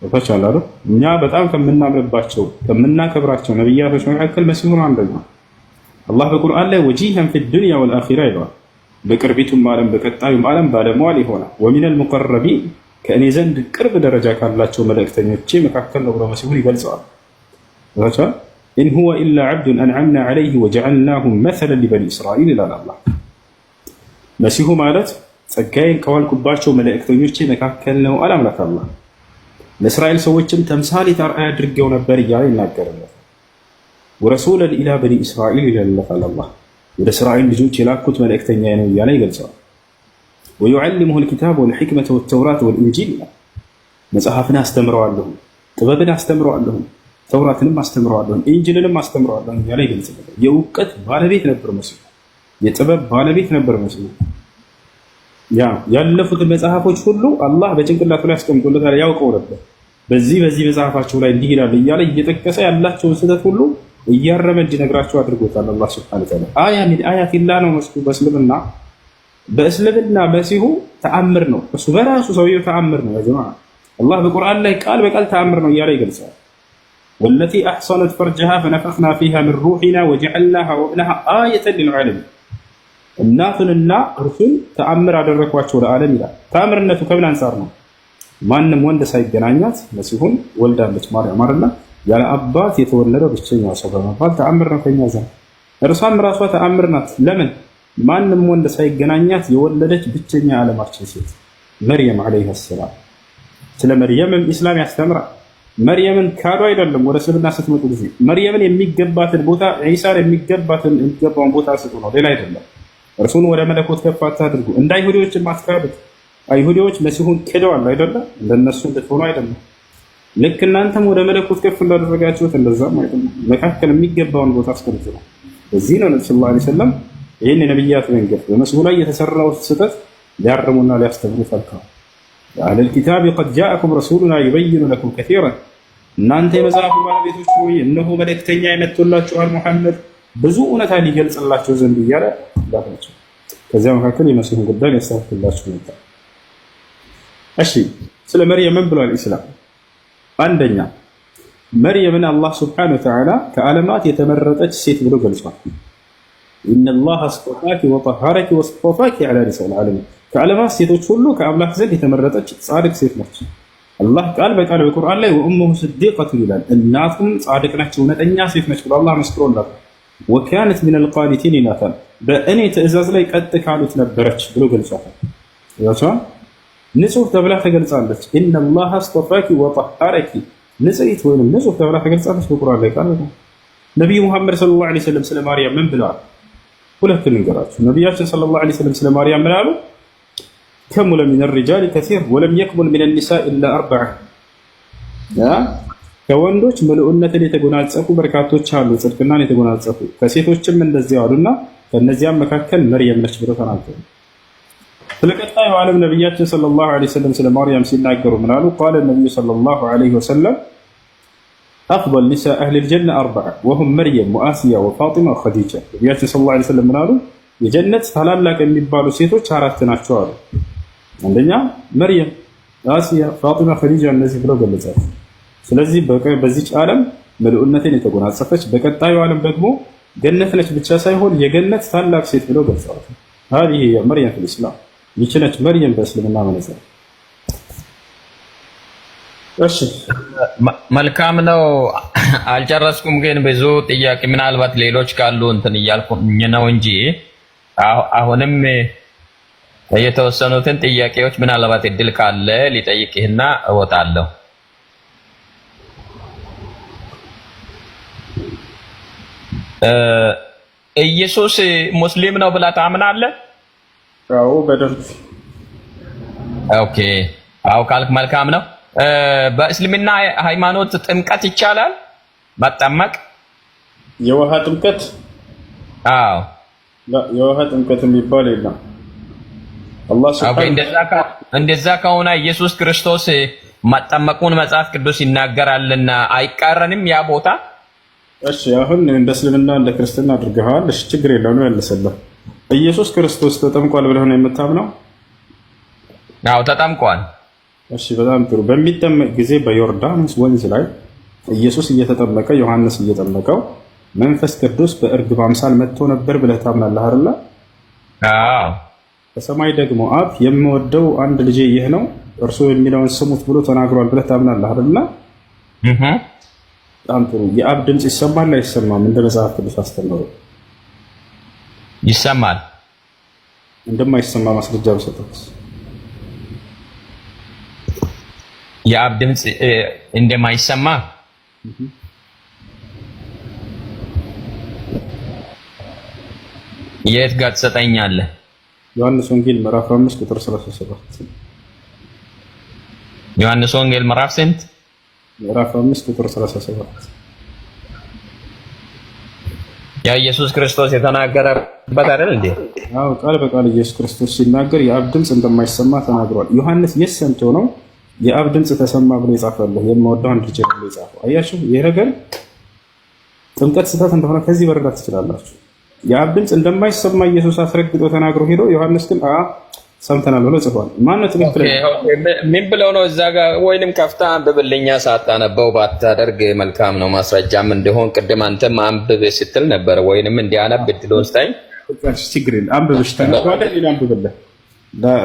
ተቻለ አይደል? እኛ በጣም ከምናምንባቸው ከምናከብራቸው ነብያቶች መካከል መሲሁን አንደኛው። አላህ በቁርአን ላይ ወጂሃን ፊ ዱንያ ወልአኺራ ይለዋል። በቅርቢቱም ዓለም በቀጣዩም ዓለም ባለሟል ይሆናል። ወሚነል ሙቀረቢን ከእኔ ዘንድ ቅርብ ደረጃ ካላቸው መልእክተኞቼ መካከል ነው ብሎ መሲሁን ይገልጸዋል። ኢን ሁወ ኢላ ዐብዱን አንዐምና ዐለይሂ ወጀዐልናሁ መሰለን ሊበኒ እስራኤል ይላል አላህ። መሲሁ ማለት ጸጋዬን ከዋልኩባቸው መልእክተኞቼ መካከል ነው አለ አምላክ አላህ። ለእስራኤል ሰዎችም ተምሳሌት አርአያ አድርጌው ነበር እያለ ይናገርለት። ወረሱለን ኢላ በኒ እስራኤል ይለለታል አላህ። ወደ እስራኤል ልጆች የላኩት መልእክተኛ ነው እያለ ይገልጸዋል። ወዩዐልሙሁ ልኪታብ ወልሕክመተ ወተውራት ወልኢንጂል ይላል። መጽሐፍን አስተምረዋለሁ፣ ጥበብን አስተምረዋለሁ፣ ተውራትንም አስተምረዋለሁ፣ ኢንጂልንም አስተምረዋለሁ እያለ ይገልጽለታል። የእውቀት ባለቤት ነበር መሲሁ፣ የጥበብ ባለቤት ነበር መሲሁ። ያለፉትን መጽሐፎች ሁሉ አላህ በጭንቅላቱ ላይ አስቀምጦለታል፣ ያውቀው ነበር። በዚህ መጽሐፋቸው ላይ እንዲህ ይላል እያለ እየጠቀሰ ያላቸውን ስህተት ሁሉ እያረመ እንዲነግራቸው አድርጎታል። አላህ ሱብሓነሁ ወተዓላ አያ ሚን አያቲላህ ነው መስሉ በእስልምና መሲሁ ተአምር ነው። እሱ በራሱ ሰውየው ተአምር ነው። ያጀማ አላህ በቁርአን ላይ ቃል በቃል ተአምር ነው እያለ ይገልጻል። ወለቲ አሕሰነት ፈርጀሃ ፈነፈኽና ፊሃ ሚን ሩሒና ወጀዐልናሃ ወብነሃ አየተን ሊልዓለሚን እናቱንና እርሱን ተአምር አደረኳቸው ለዓለም ይላል። ተአምርነቱ ከምን አንጻር ነው? ማንም ወንድ ሳይገናኛት መሲሁን ወልዳለች ማርያም አይደለ? ያለ አባት የተወለደው ብቸኛው ሰው በመባል ተአምር ነው ከኛ ዘንድ። እርሷም ራሷ ተአምር ናት። ለምን? ማንም ወንድ ሳይገናኛት የወለደች ብቸኛ ዓለማችን ሴት መርየም ዓለይሃ ሰላም። ስለ መርየምም ኢስላም ያስተምራል። መርየምን ካዱ አይደለም። ወደ እስልምና ስትመጡ ጊዜ መርየምን የሚገባትን ቦታ ዒሳን የሚገባውን ቦታ ስጡ ነው፣ ሌላ አይደለም። እርሱን ወደ መለኮት ከፍ አታድርጉ። እንደ አይሁዲዎች ማትካዱት። አይሁዲዎች መሲሁን ክደዋል አይደለም? እንደነሱ እንድትሆኑ አይደለም። ልክ እናንተም ወደ መለኮት ከፍ እንዳደረጋችሁት እንደዛም አይደለም። መካከል የሚገባውን ቦታ አስቀምጡ ነው። በዚህ ነው ነብዩ ሰለላሁ ዐለይሂ ወሰለም ይህን የነብያት መንገድ በመሲሁ ላይ የተሰራው ስህተት ሊያርሙና ሊያስተምሩ ፈልገዋል። የአህለል ኪታብ ቀድ ጃአኩም ረሱሉና ዩበይኑ ለኩም ከሲራን፣ እናንተ የመጽሐፉ ባለቤቶች ሆይ እነሆ መልእክተኛ የመጥቶላችኋል ሙሐመድ ብዙ እውነታ ሊገልጽላቸው ዘንድ እያለ ላቸው። ከዚያ መካከል የመሲሁን ጉዳይ ሊያስተካክላችሁ ነበር። እሺ ስለ መርየም ምን ብሏል ኢስላም? አንደኛ መርየምን አላህ ሱብሓነሁ ወተዓላ ከዓለማት የተመረጠች ሴት ብሎ ገልጿል። ኢነላህ አስጠፋኪ ወጠሀረኪ ወስጠፋኪ ዐላ ኒሳኢል ዓለሚን፣ ከዓለማት ሴቶች ሁሉ ከአምላክ ዘንድ የተመረጠች ጻድቅ ሴት ነች። አላህ ቃል በቃል በቁርአን ላይ ወኡሙሁ ስዲቀቱ ይላል። እናቱም ጻድቅ ነች፣ እውነተኛ ሴት ነች ብሎ አላህ መስክሮላታል። ወካነት ሚነል ቃኒቲን ይላታል፣ በእኔ ትእዛዝ ላይ ቀጥ ካሉት ነበረች ብሎ ገልጿታል። ንጹህ ተብላ ተገልጻለች። ኢነላህ አስጠፋኪ ወጠሀረኪ፣ ንጽሕት ወይም ንጹህ ተብላ ተገልጻለች በቁርአን ላይ ቃል በቃል። ነቢዩ ሙሐመድ ሰለላሁ ዐለይሂ ወሰለም ስለ ማርያም ምን ብለዋል? ሁለቱን እንገራችሁ። ነቢያችን ሰለላሁ ዐለይሂ ወሰለም ስለ ማርያም ምን አሉ? ከሙለ ሚነ ሪጃሊ ከሲር ወለም የክሙል ሚነ ኒሳኢ ኢላ አርበዐ፣ ከወንዶች ምልኡነትን የተጎናጸፉ በርካቶች አሉ፣ ጽድቅናን የተጎናጸፉ ከሴቶችም እንደዚያው አሉና ከእነዚያም መካከል መርየም ነች ብለው ተናገሩ። ስለ ቀጣዩ ዓለም ነቢያችን ሰለላሁ ዐለይሂ ወሰለም ስለ ማርያም ሲናገሩ ምን አሉ? ቃለ ነቢዩ ሰለላሁ ዐለይሂ ወሰለም አፍደል ኒሳኢ አህሊል ጀነ አርበዐ ወሁም መርየም ወአሲያ ወፋጢማ ወኸዲጃ። ነቢያችን ሰለላሁ ዐለይሂ ወሰለም ምን አሉ? የጀነት ታላላቅ የሚባሉ ሴቶች አራት ናቸው አሉ። አንደኛ መርየም፣ አሲያ፣ ፋጢማ፣ ኸዲጃ እነዚህ ብለው ገለጻሉ። ስለዚህ በዚች ዓለም ምልኡነትን የተጎናጸፈች በቀጣዩ ዓለም ደግሞ ገነት ነች ብቻ ሳይሆን የገነት ታላቅ ሴት ብለው ገልጸዋል። هذه هي مريم في الإسلام، ይችነች መርየም በእስልምና መነጽር። እሺ መልካም ነው። አልጨረስኩም፣ ግን ብዙ ጥያቄ ምናልባት ሌሎች ካሉ እንትን እያልኩኝ ነው እንጂ አሁንም የተወሰኑትን ጥያቄዎች ምናልባት እድል ካለ ሊጠይቅህና እወጣለሁ። ኢየሱስ ሙስሊም ነው ብለህ ታምናለህ? አዎ በደንብ። ኦኬ አዎ ካልክ መልካም ነው። በእስልምና ሃይማኖት ጥምቀት ይቻላል መጠመቅ? የውሃ ጥምቀት? አዎ የውሃ ጥምቀት የሚባል የለም። አላህ ሱብሓነሁ እንደዛ ከሆነ ኢየሱስ ክርስቶስ መጠመቁን መጽሐፍ ቅዱስ ይናገራልና አይቃረንም ያ ቦታ? እሺ አሁን እንደ እስልምና እንደ ክርስትና አድርገሃል። እሺ ችግር የለውም ነው ያለሰለህ። ኢየሱስ ክርስቶስ ተጠምቋል ብለህ ነው የምታምነው? አዎ ተጠምቋል። እሺ በጣም ጥሩ። በሚጠመቅ ጊዜ በዮርዳኖስ ወንዝ ላይ ኢየሱስ እየተጠመቀ ዮሐንስ እየጠመቀው መንፈስ ቅዱስ በእርግብ አምሳል መጥቶ ነበር ብለህ ታምናለህ አይደል? አዎ። በሰማይ ደግሞ አብ የምወደው አንድ ልጄ ይህ ነው እርሱ የሚለውን ስሙት ብሎ ተናግሯል ብለህ ታምናለህ አይደል? በጣም ጥሩ። የአብ ድምፅ ይሰማል አይሰማም? እንደ መጽሐፍ ቅዱስ አስተምሮ ይሰማል። እንደማይሰማ ማስረጃ በሰጠት የአብ ድምፅ እንደማይሰማ የት ጋር ትሰጠኛለህ? ዮሐንስ ወንጌል ምዕራፍ 5 ቁጥር 37። ዮሐንስ ወንጌል ምዕራፍ ስንት? ምዕራፍ 5 ቁጥር 37። ያ ኢየሱስ ክርስቶስ የተናገረበት አይደል እንዴ? አዎ ቃል በቃል ኢየሱስ ክርስቶስ ሲናገር የአብ ድምፅ እንደማይሰማ ተናግሯል። ዮሐንስ የት ሰምቶ ነው የአብ ድምፅ ተሰማ ብሎ የጻፈው? የምወደው አንድ ልጄ ብሎ የጻፈው? አያችሁ፣ ይሄ ነገር ጥምቀት ስህተት እንደሆነ ከዚህ መረዳት ትችላላችሁ። የአብ ድምፅ እንደማይሰማ ኢየሱስ አስረግጦ ተናግሮ ሄዶ ዮሐንስ ግን ሰምተናል ብሎ ጽፏል። ማነው ትክክል? ምን ብለው ነው እዛ ጋር? ወይንም ከፍታ አንብብልኛ ሳታነበው ባታደርግ መልካም ነው። ማስረጃም እንደሆን ቅድም አንተም አንብብ ስትል ነበር። ወይንም እንዲያነብ እድል ወስዳኝ ችግር የለም አንብብሽ ተናግሯል። ሌላ አንብብልህ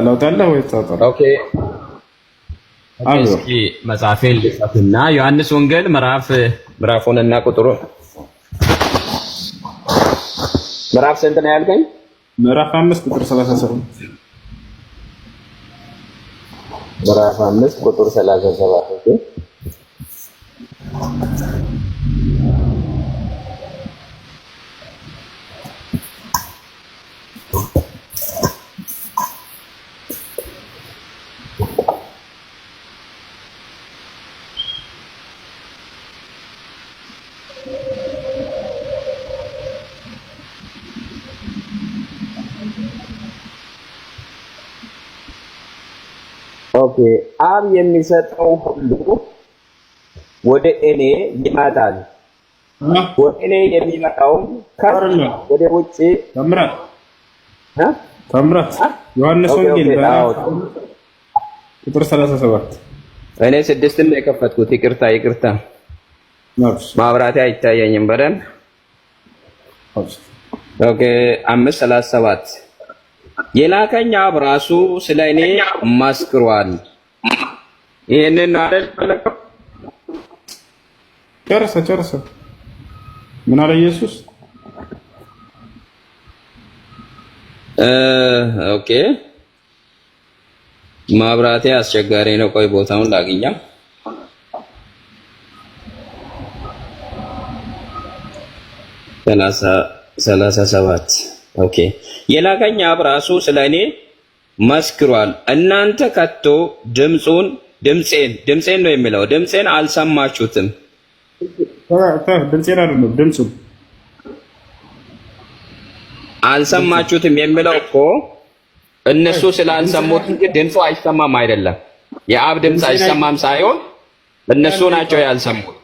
ላውጣለህ ወይ ታውጣለህ? ኦኬ እስኪ መጽሐፌን ልጻፍና ዮሐንስ ወንጌል ምዕራፉንና ቁጥሩን ምዕራፍ ስንት ነው ያልከኝ? ምዕራፍ 5 ቁጥር 37 ምዕራፍ 5 ቁጥር 37 ኦኬ። አብ የሚሰጠው ሁሉ ወደ እኔ ይመጣል፣ ወደ እኔ የሚመጣው ወደ ውጪ ተምራት ዮሐንስ ወንጌል ቁጥር 37 እኔ 6 ነው የከፈትኩት። ይቅርታ ማብራቴ አይታየኝም በደንብ። ኦኬ 5:37 የላከኝ አብ ራሱ ስለ እኔ መስክሯል። ይሄንን አይደል ፈለከው? ጨርሰ ምን አለ ኢየሱስ? ኦኬ ማብራቴ አስቸጋሪ ነው። ቆይ ቦታውን ላግኛ። 37 ኦኬ የላከኝ አብ ራሱ ስለ እኔ መስክሯል። እናንተ ከቶ ድምፄን ነው የሚለው። ድምፄን አልሰማችሁትም። ድምፄን አይደለም ድምፁን አልሰማችሁትም የሚለው እኮ እነሱ ስላልሰሙት እንጂ ድምፁ አይሰማም አይደለም። የአብ ድምፅ አይሰማም ሳይሆን እነሱ ናቸው ያልሰሙት።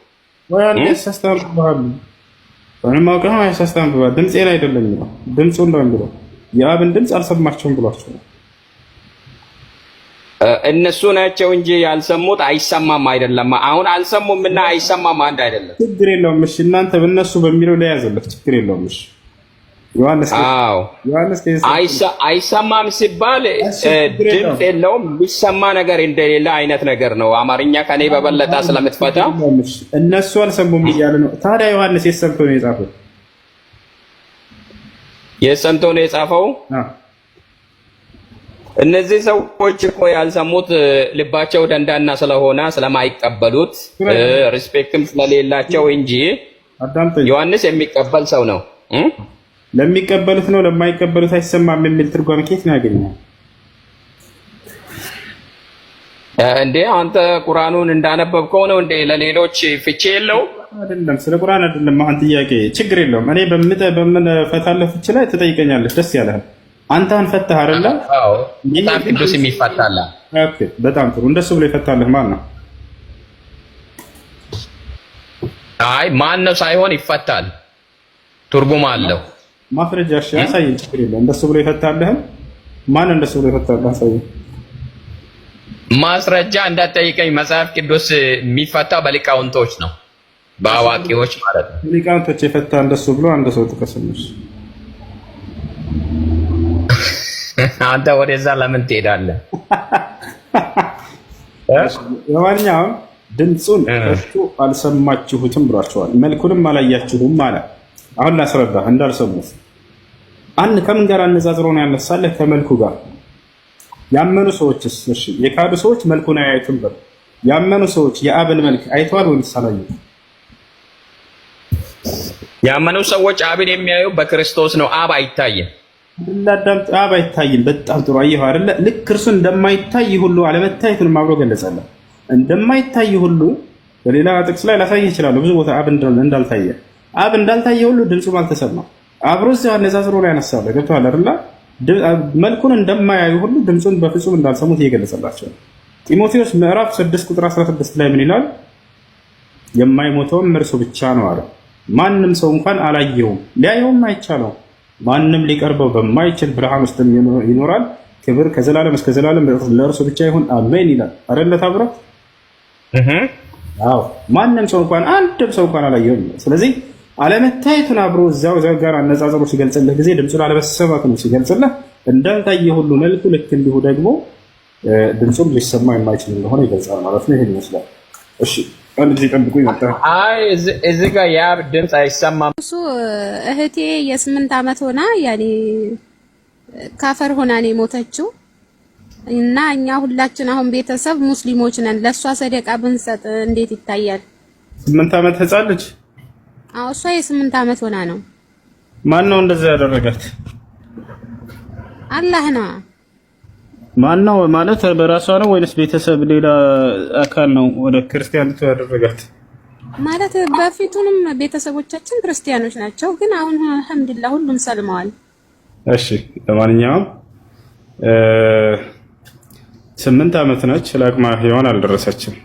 ድምፄን አይደለም የሚለው ድምፁን ነው የሚለው። የአብን ድምፅ አልሰማቸውም ብሏቸው ነው። እነሱ ናቸው እንጂ ያልሰሙት አይሰማም አይደለም። አሁን አልሰሙም እና አይሰማም አንድ አይደለም። ችግር የለውም። እሺ እናንተ በእነሱ በሚለው ላይ ያዘለት ችግር የለውም። እሺ ዮሐንስ አይሰማም ሲባል ድምፅ የለውም የሚሰማ ነገር እንደሌለ አይነት ነገር ነው። አማርኛ ከኔ በበለጠ ስለምትፈታ እነሱ አልሰሙም እያለ ነው። ታዲያ ዮሐንስ የሰምቶ ነው የጻፈው? የሰምቶ ነው የጻፈው? እነዚህ ሰዎች እኮ ያልሰሙት ልባቸው ደንዳና ስለሆነ ስለማይቀበሉት ሪስፔክትም ስለሌላቸው እንጂ ዮሐንስ የሚቀበል ሰው ነው። ለሚቀበሉት ነው፣ ለማይቀበሉት አይሰማም የሚል ትርጓሜ ከየት ነው ያገኘው? እንዴ አንተ ቁርአኑን እንዳነበብከው ነው እንዴ? ለሌሎች ፍቺ የለው አይደለም። ስለ ቁርአን አይደለም አሁን ጥያቄ። ችግር የለውም። እኔ በምፈታለህ ፍቺ ላይ ትጠይቀኛለህ። ደስ ያለህ አንተን ፈታህ አይደለ? አዎ በጣም ቅዱስ የሚፈታላ። ኦኬ በጣም ጥሩ። እንደሱ ብሎ ይፈታልህ ማን ነው? አይ ማን ነው ሳይሆን ይፈታል፣ ትርጉም አለው። ማስረጃ እሺ አሳየኝ። ችግር የለውም። እንደሱ ብሎ ይፈታልህ ማን? እንደሱ ብሎ ይፈታልህ አሳየኝ። ማስረጃ እንዳትጠይቀኝ። መጽሐፍ ቅዱስ የሚፈታው በሊቃውንቶች ነው፣ በአዋቂዎች ማለት ነው። ሊቃውንቶች የፈታ እንደሱ ብሎ አንድ ሰው ጥቀስልኝ። አንተ ወደዛ ለምን ትሄዳለህ? ለማንኛውም ድምፁን እሱ አልሰማችሁትም ብሏቸዋል። መልኩንም አላያችሁም አለ። አሁን ላስረዳህ እንዳልሰሙት ከምን ጋር አነጻጽሮ ነው ያነሳለህ? ከመልኩ ጋር። ያመኑ ሰዎችስ? እሺ የካዱ ሰዎች መልኩን አያዩትም ብለው፣ ያመኑ ሰዎች የአብን መልክ አይተዋል ወይስ አላዩትም? ያመኑ ሰዎች አብን የሚያዩ በክርስቶስ ነው። አብ አይታይም። አብ አይታይም። በጣም ጥሩ አየሁ አይደለ? ልክ እርሱ እንደማይታይ ሁሉ አለመታየቱንም አብሮ ገለጸልን። እንደማይታይ ሁሉ በሌላ ጥቅስ ላይ ላሳየህ እችላለሁ። ብዙ ቦታ አብ እንዳልታየ ሁሉ ድምፁም አልተሰማም። አብሮ እዚያው አነጻጽሮ ላይ ያነሳለ ገብቶሃል አይደለ? መልኩን እንደማያዩ ሁሉ ድምፁን በፍጹም እንዳልሰሙት እየገለጸላቸው ነው። ጢሞቴዎስ ምዕራፍ 6 ቁጥር 16 ላይ ምን ይላል? የማይሞተውም እርሱ ብቻ ነው አለ። ማንም ሰው እንኳን አላየውም፣ ሊያየውም አይቻለው። ማንም ሊቀርበው በማይችል ብርሃን ውስጥ ይኖራል። ክብር ከዘላለም እስከ ዘላለም ለእርሱ ብቻ ይሁን አሜን ይላል አይደለ? ታብራት አዎ፣ ማንም ሰው እንኳን አንድም ሰው እንኳን አላየውም። ስለዚህ አለመታየቱን አብሮ እዛው ጋር አነጻጽሮ ሲገልጽልህ ጊዜ ድምፁን አለመሰማቱን ሲገልጽልህ እንዳልታየ ሁሉ መልኩ ልክ እንዲሁ ደግሞ ድምፁም ሊሰማ የማይችል እንደሆነ ይገልጻል ማለት ነው። ይሄን ይመስላል። እሺ አንድ ጊዜ ጠብቁ ይመጣ። አይ እዚህ ጋር ያ ድምፅ አይሰማም። እሱ እህቴ የ8 ዓመት ሆና ያኔ ካፈር ሆና ነው የሞተችው እና እኛ ሁላችን አሁን ቤተሰብ ሙስሊሞች ነን። ለሷ ሰደቃ ብንሰጥ እንዴት ይታያል? 8 ዓመት ህፃን ልጅ? አዎ እሷ የ8 ዓመት ሆና ነው። ማን ነው እንደዛ ያደረጋት? አላህ ነው። ማን ነው ማለት በራሷ ነው ወይስ ቤተሰብ ሌላ አካል ነው ወደ ክርስቲያንቱ ያደረጋት? ማለት በፊቱንም ቤተሰቦቻችን ክርስቲያኖች ናቸው፣ ግን አሁን አልሐምዱሊላህ ሁሉም ሰልመዋል። እሺ ለማንኛውም 8 ዓመት ነች። ለአቅመ ሔዋን አልደረሰችም።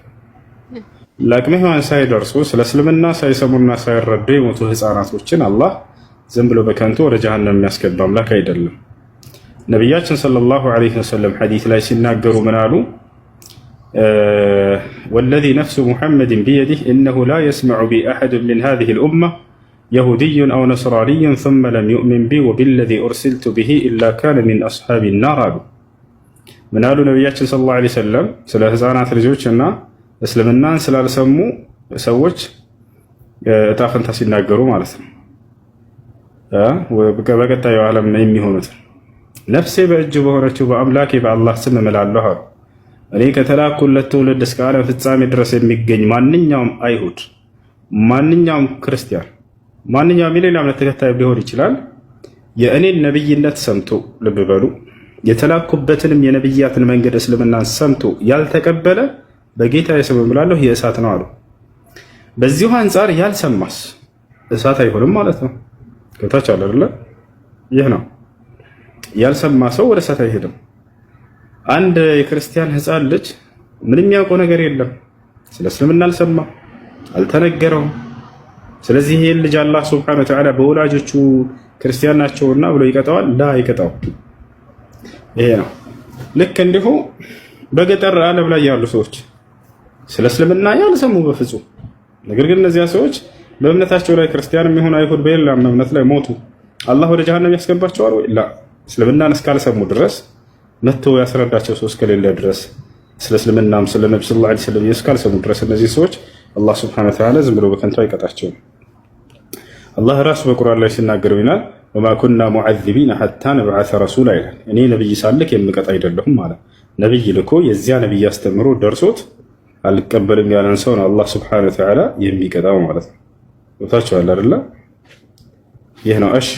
ለአቅመ ሔዋን ሳይደርሱ ስለ እስልምና ሳይሰሙና ሳይረዱ የሞቱ ህፃናቶችን አላህ ዝም ብሎ በከንቱ ወደ ጀሃነም የሚያስገባ አምላክ አይደለም። ነቢያችን ሰለላሁ ዐለይሂ ወሰለም ሐዲስ ላይ ሲናገሩ ምን አሉ? ወለዚ ነፍሱ ሙሐመድን ቢየዲህ እነሁ ላ የስመዑ ቢ አሐድን ሚን ሃዚሂል ኡማ የሁድዩን አው ነስራንዩን ሱመ ለም ዩእሚን ቢ ወቢለዚ ኡርሲልቱ ቢሂ ኢላ ካነ ሚን አስሓቢ ናር አሉ። ምን አሉ ነቢያችን ሰለላሁ ዐለይሂ ወሰለም ስለ ህፃናት ልጆች እና እስልምናን ስላልሰሙ ሰዎች እጣ ፈንታ ሲናገሩ ማለት ነው። በቀጣዩ ዓለም የሚሆኑት ነፍሴ በእጁ በሆነችው በአምላኬ በአላህ ስም እምላለሁ አሉ። እኔ ከተላኩለት ትውልድ እስከ ዓለም ፍጻሜ ድረስ የሚገኝ ማንኛውም አይሁድ፣ ማንኛውም ክርስቲያን፣ ማንኛውም የሌላ እምነት ተከታይ ሊሆን ይችላል የእኔን ነብይነት ሰምቶ ልብ በሉ የተላኩበትንም የነብያትን መንገድ እስልምናን ሰምቶ ያልተቀበለ በጌታዬ ስም እምላለሁ የእሳት ነው አሉ። በዚሁ አንጻር ያልሰማስ እሳት አይሆንም ማለት ነው። ከታች አለ አይደል? ይህ ነው ያልሰማ ሰው ወደ እሳት አይሄድም። አንድ የክርስቲያን ህፃን ልጅ ምንም የሚያውቀው ነገር የለም፣ ስለ እስልምና አልሰማ፣ አልተነገረውም። ስለዚህ ይሄን ልጅ አላህ ሱብሓነሁ ወተዓላ በወላጆቹ ክርስቲያን ናቸውና ብሎ ይቀጣዋል? ላ ይቀጣው። ይሄ ነው። ልክ እንዲሁ በገጠር ዓለም ላይ ያሉ ሰዎች ስለ እስልምና ያልሰሙ በፍጹም ነገር ግን እነዚያ ሰዎች በእምነታቸው ላይ ክርስቲያን የሚሆኑ አይሁድ በሌላ እምነት ላይ ሞቱ። አላህ ወደ ጀሃነም ያስገባቸዋል ወይ? ላ እስልምናን እስካልሰሙ ድረስ መጥቶ ያስረዳቸው ሰው እስከሌለ ድረስ ስለ እስልምናም ስለ ነብዩ ሰለላሁ ዐለይሂ ወሰለም እስካልሰሙ ድረስ እነዚህ ሰዎች አላህ ሱብሓነሁ ወተዓላ ዝም ብሎ በከንቱ አይቀጣቸውም። አላህ ራሱ በቁርአን ላይ ሲናገር ይላል ወማ ኩና ሙዐዚቢነ ሐታ ነብዐሰ ረሱላ ይላል። እኔ ነብይ ሳልክ የምቀጣ አይደለሁም ማለት ነብይ ልኮ የዚያ ነብይ አስተምሮ ደርሶት አልቀበልም ያለን ሰው ነው አላህ ሱብሓነሁ ወተዓላ የሚቀጣው ማለት ነው። ወታቸው አለ አይደል? ይህ ነው። እሺ